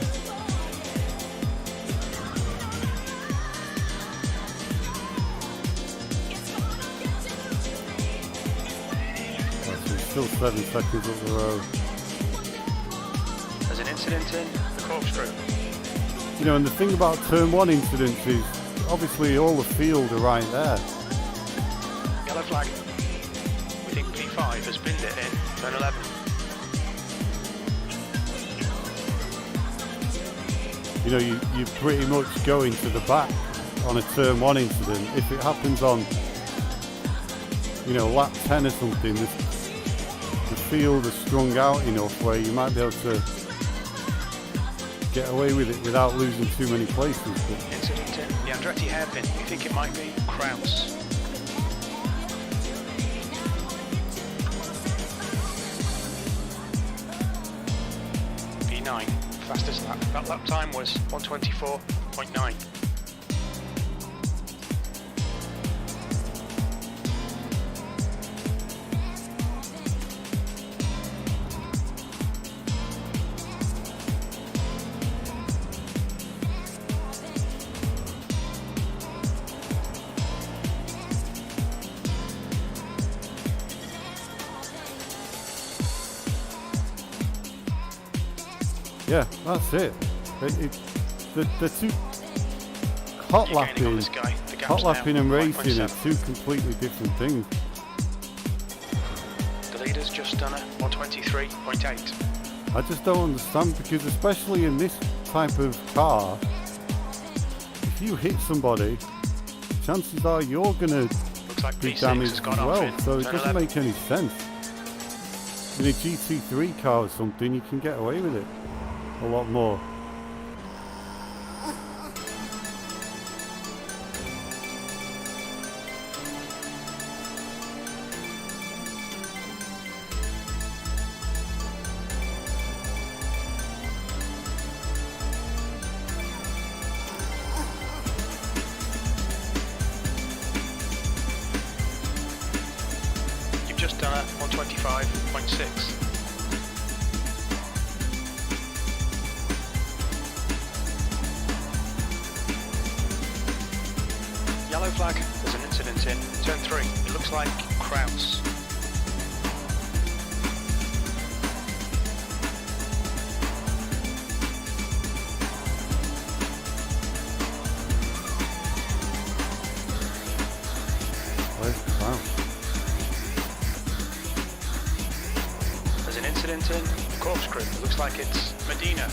Still 7 seconds up the road. There's an incident in the corkscrew. You know, and the thing about turn 1 incidents is obviously all the field are right there. Yellow flag. We think P5 has binned it in turn 11. You know, you pretty much go into the back on a turn 1 incident. If it happens on, you know, lap 10 or something, the field is strung out enough where you might be able to get away with it without losing too many places. But Incident in the Andretti hairpin. We think it might be Kraus. P9. Fastest lap. That lap time was 124.9. yeah, that's it. The two hot You're gaining on lapping, this guy. The gap's hot lapping now and racing are 5.7. two completely different things. The leader's just done a 123.8. I just don't understand, because especially in this type of car, if you hit somebody, chances are you're gonna Looks like be P6 damaged has as gone off well. in So it turn doesn't 11. make any sense. In a GT3 car or something, you can get away with it a lot more. You've just done a 125.6. Yellow flag. There's an incident in turn 3. It looks like Kraus. Where's Kraus? There's an incident in corkscrew. It looks like it's Medina.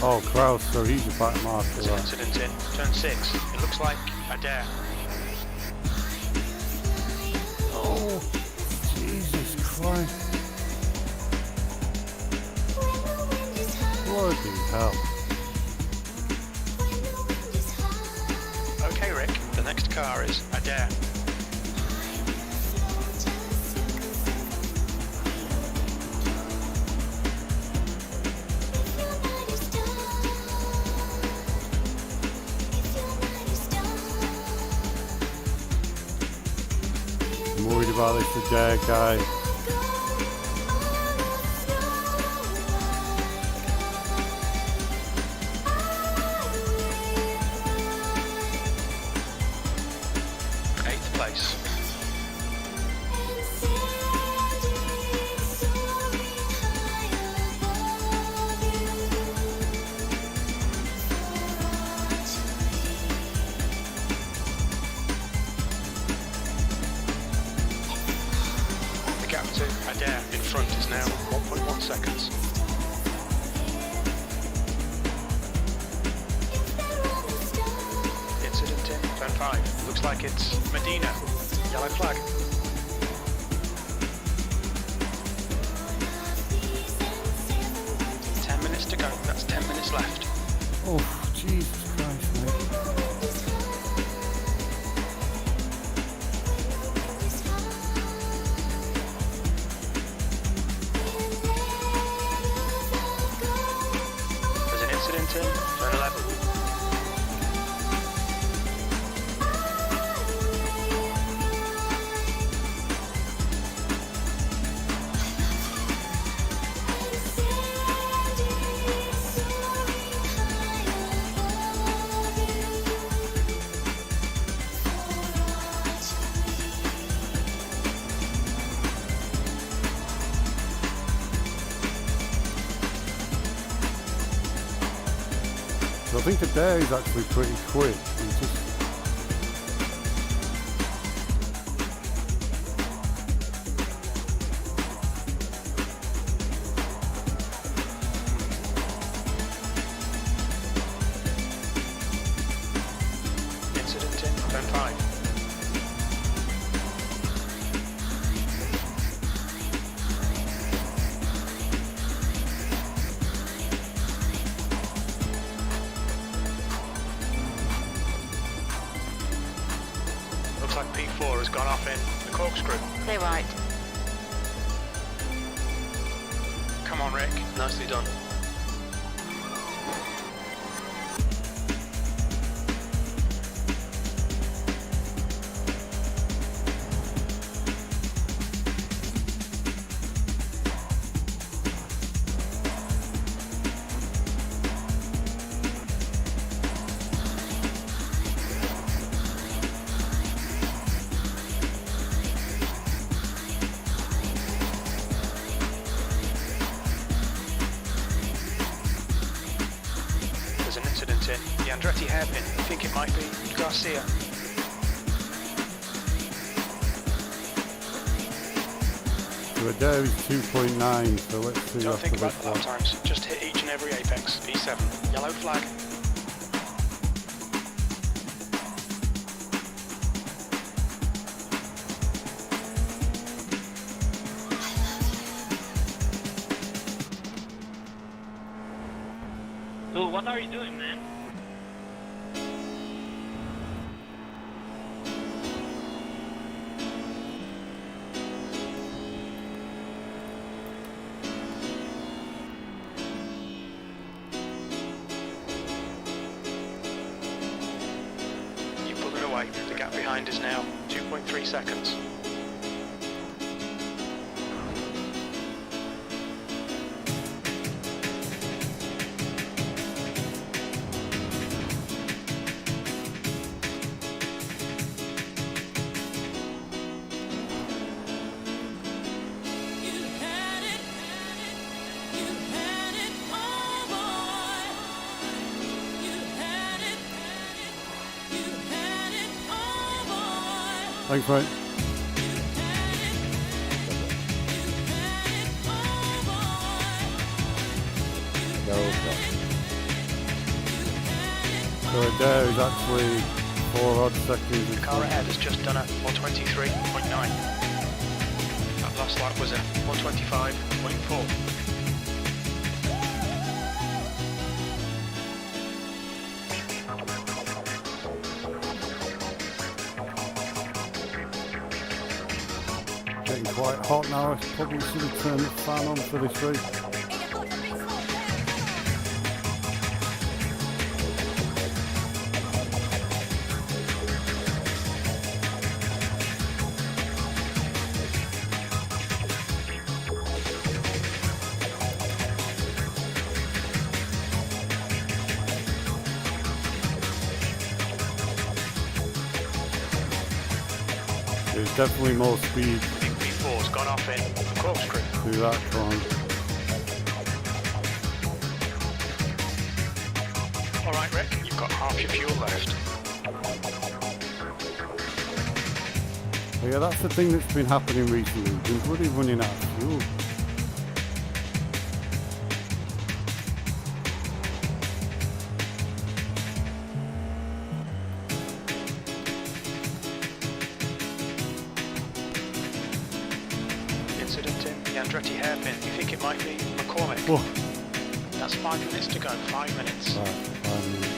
Oh, Kraus, so he's a back marker. There's an Right. incident in turn 6. It looks like a dare. Oh, Jesus Christ. Bloody hell. Okay, Rick, the next car is a dare. I'm worried about this Adair guy. Eighth place. The gap to Adair in front is now 1.1 seconds. Incident in turn 5. Looks like it's Medina. Yellow flag. Minutes to go. That's 10 minutes left. Oh, Jesus Christ, mate. There's an incident in turn 11. So I think Adair is actually pretty quick. He's just... Incident in turn 5. Looks like P4 has gone off in the corkscrew. Stay right. Come on, Rick. Nicely done. There's an incident in the Andretti hairpin. I think it might be Garcia. So Adair is 2.9, so let's see Don't after think about this the lap one. times. Just hit each and every apex. P7. Yellow flag. So what are you doing, man? You pull it away. The gap behind is now 2.3 seconds. You had it, you had it, oh boy. You had it, you had it, oh boy. Thanks, mate. You had it, oh boy. No problem. So there is actually 4 odd seconds. The car ahead has just done a 123.9. That last lap was a 125.4. Getting quite hot now. I probably should have turned the fan on for this race. There's definitely more speed Big P4's gone off in the corkscrew. through that corner. Alright Rick, you've got half your fuel left. Yeah, that's the thing that's been happening recently. We've been bloody running out of fuel. Incident in the Andretti hairpin. You think it might be McCormick? Whoa. That's 5 minutes to go. 5 minutes. Right, 5 minutes.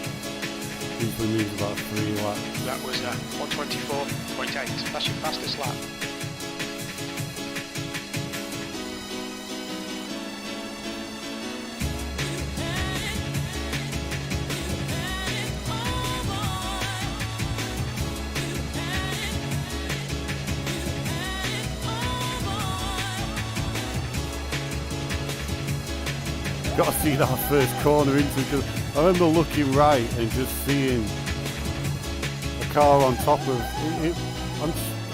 Usually means about 3 laps. That was 124.8. That's your fastest lap. Got to see that first corner into because I remember looking right and just seeing a car on top of it.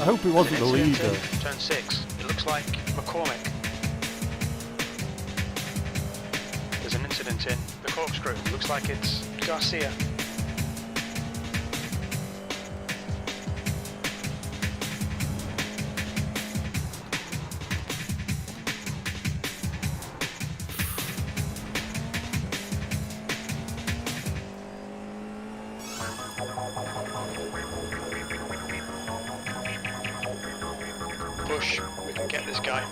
I hope it wasn't the leader. Turn 6. It looks like McCormick. There's an incident in the corkscrew. Looks like it's Garcia. Push, we can get this guy.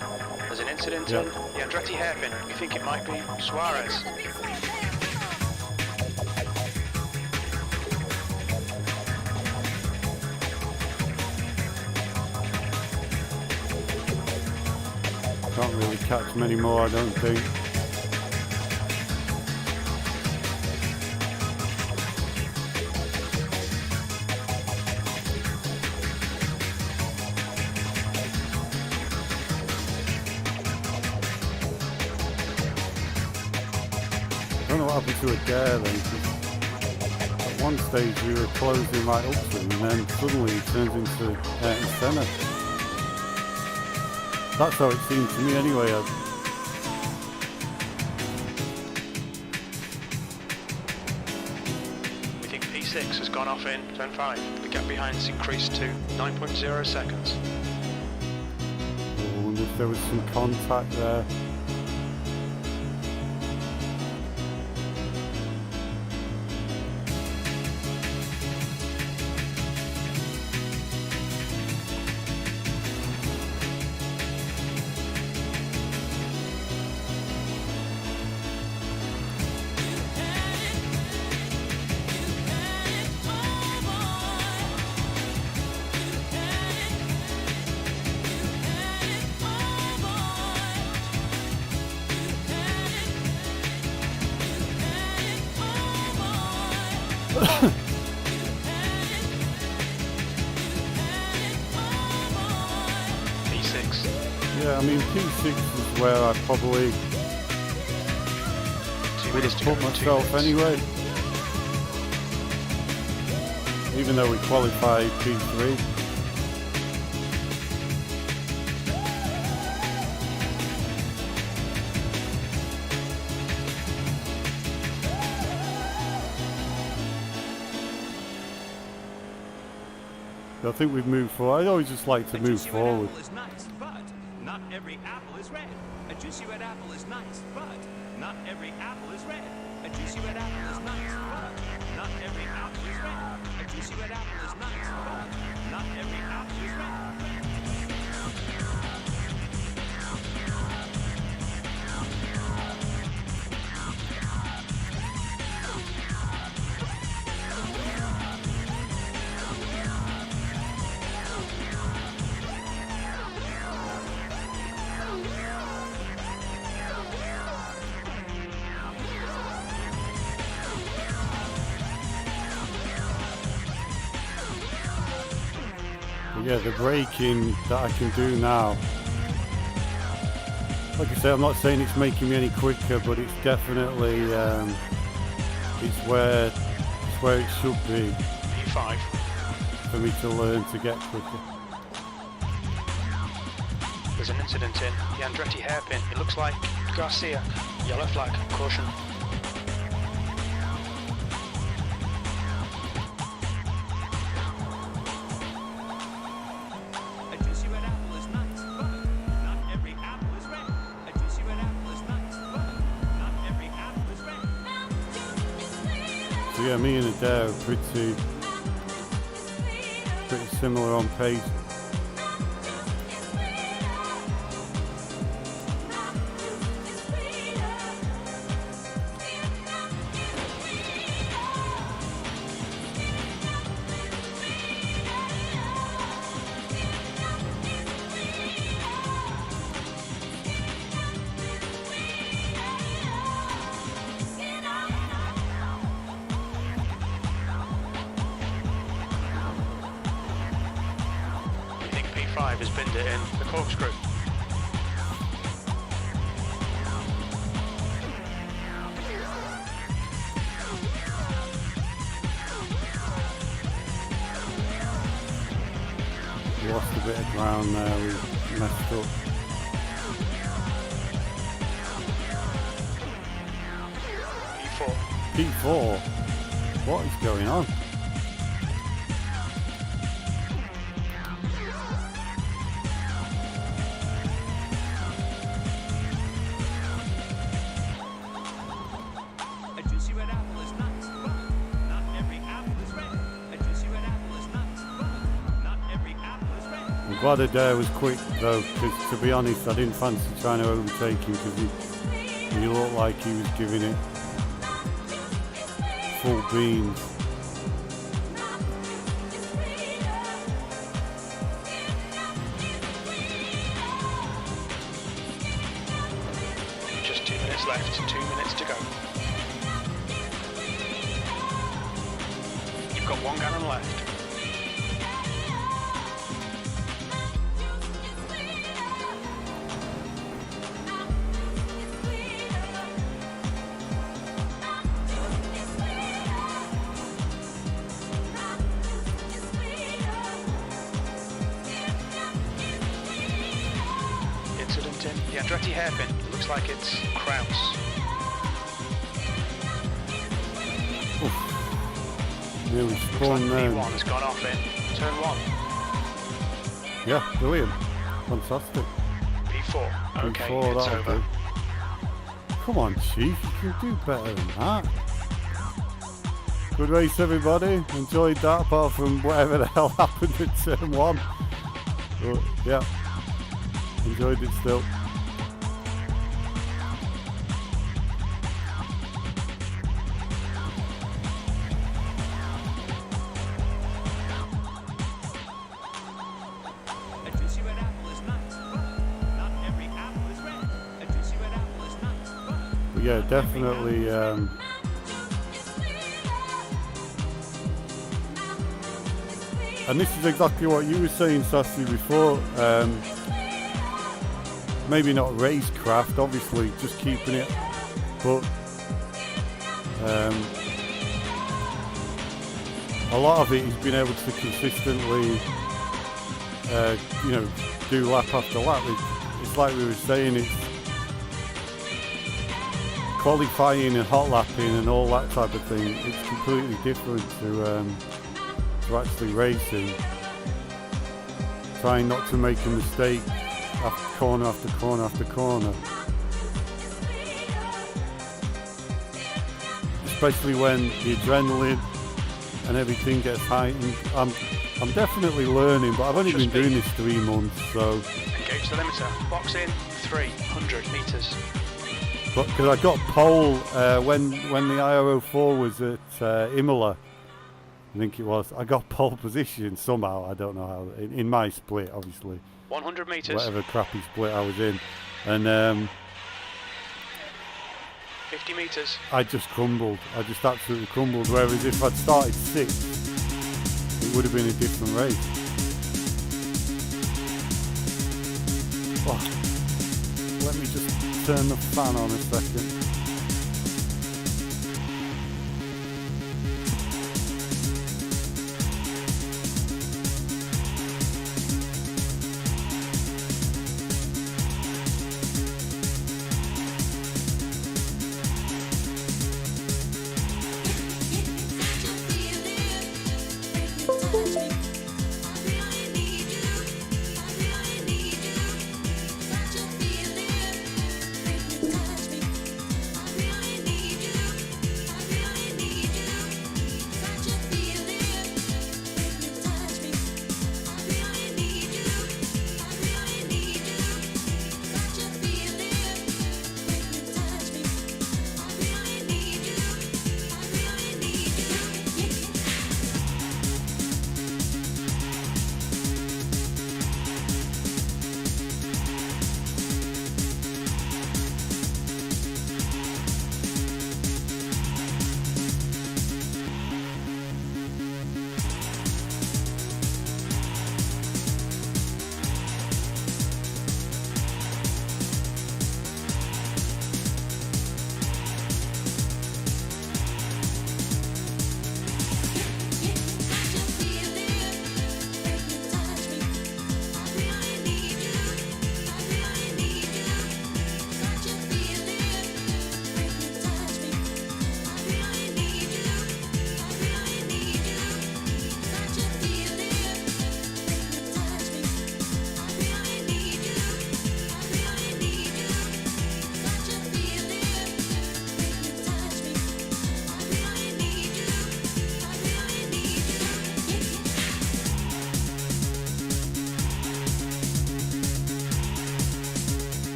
There's an incident in the Andretti hairpin. We think it might be Suarez. Can't really catch many more, I don't think. I don't know what happened to Adair then, 'cause at one stage we were closing right up to him and then suddenly he turns into Ayrton Senna. That's how it seemed to me anyway. We think P6 has gone off in turn 5. The gap behind's increased to 9.0 seconds. I wonder if there was some contact there. P6. Yeah, I mean P6 is where I probably 2 would minutes have to go. put 2 myself minutes. anyway. Even though we qualified P3. I think we've moved forward. I always just like to move forward. Is nice, but Not every apple is red. A juicy red apple is nice, but not every apple is red. A juicy red apple is nice, but not every apple is red. A juicy red apple is nice, but not every apple is red. Yeah, the braking that I can do now. Like I say, I'm not saying it's making me any quicker, but it's definitely it's where it should be P5. for me to learn to get quicker. There's an incident in the Andretti hairpin. It looks like Garcia. Yellow flag. Caution. So yeah, me and Adair are pretty similar on pace. Has binned it in the corkscrew. We lost a bit of ground there, we messed up. P4. P4? What is going on? Glad Adair was quick though, because to be honest I didn't fancy trying to overtake him because he looked like he was giving it full beans. Just 2 minutes left, 2 minutes to go. You've got 1 gallon left. The Andretti hairpin, looks like it's Kraus. Nearly spun there. P1 has gone off in turn 1. Yeah, brilliant. Fantastic. P4. Okay, P4, it's that'll over. do. Come on, Chief, you can do better than that. Good race, everybody. Enjoyed that, apart from whatever the hell happened in turn 1. But, yeah, enjoyed it still. But yeah, definitely. And this is exactly what you were saying, Sassy, before. Maybe not racecraft, obviously, just keeping it, but a lot of it is being able to consistently, do lap after lap. It's like we were saying, it's qualifying and hot lapping and all that type of thing. It's completely different to actually racing. Trying not to make a mistake after corner after corner after corner. Especially when the adrenaline and everything gets heightened. I'm definitely learning, but I've only been doing this 3 months, so. Engage the limiter. Box in 300 meters. But because I got pole when the IRO4 was at Imola, I think it was. I got pole position somehow. I don't know how. In my split, obviously. 100 meters. Whatever crappy split I was in, and 50 meters. I just crumbled. I just absolutely crumbled. Whereas if I'd started 6th, it would have been a different race. Oh, let me just turn the fan on a second.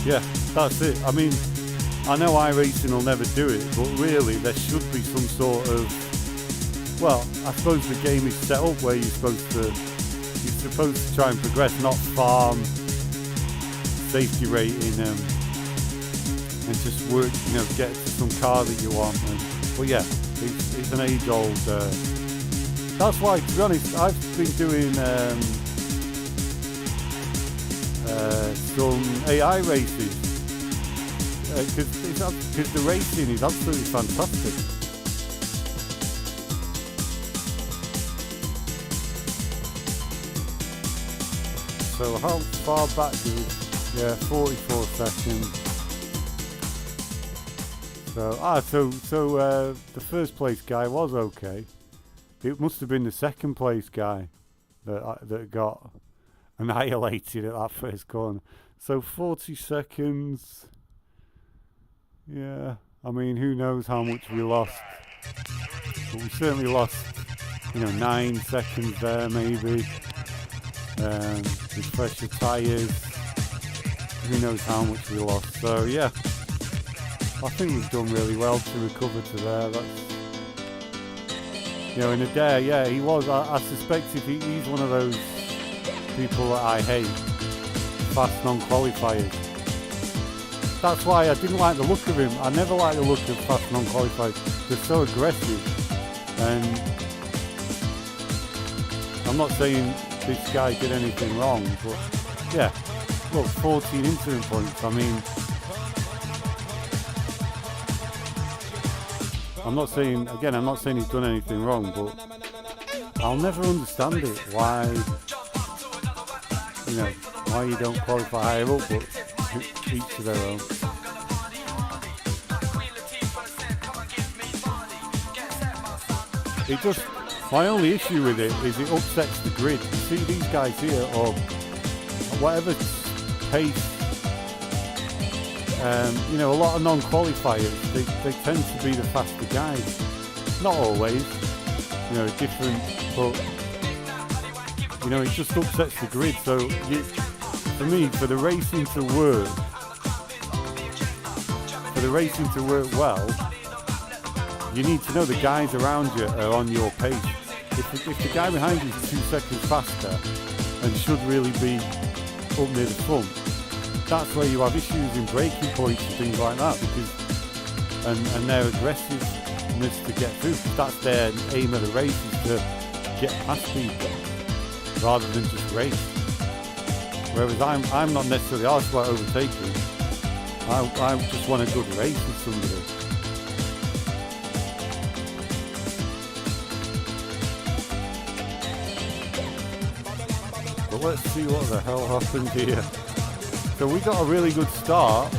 Yeah, that's it. I mean, I know iRacing will never do it, but really there should be some sort of, well, I suppose the game is set up where you're supposed to try and progress, not farm safety rating and just work, you know, get to some car that you want. But yeah, it's an age-old. That's why, to be honest, I've been doing some AI races because the racing is absolutely fantastic. So how far back do we? Yeah, 44 seconds. So the first place guy was okay. It must have been the second place guy that got annihilated at that first corner. So 40 seconds. Yeah, I mean, who knows how much we lost. But we certainly lost, 9 seconds there maybe. With fresher tyres. Who knows how much we lost. So yeah, I think we've done really well to recover to there. That's, in Adair, yeah, he was. I suspect he's one of those people that I hate, fast non-qualifiers. That's why I didn't like the look of him. I never liked the look of fast non-qualifiers. They're so aggressive. And I'm not saying this guy did anything wrong, but yeah, look, 14 incident points. I mean, I'm not saying he's done anything wrong, but I'll never understand it, why you don't qualify higher up, but each to their own. My only issue with it is it upsets the grid. You see these guys here, or whatever pace, you know, a lot of non-qualifiers, they tend to be the faster guys. Not always, you know, different, but, you know, it just upsets the grid. So, for me, for the racing to work well, you need to know the guys around you are on your pace. If the guy behind you is 2 seconds faster and should really be up near the front, that's where you have issues in braking points and things like that, because and their aggressiveness to get through. That's their aim of the race, is to get past people rather than just race. Whereas I'm not necessarily asked about overtaking. I just want a good race with somebody. But let's see what the hell happened here. So we got a really good start,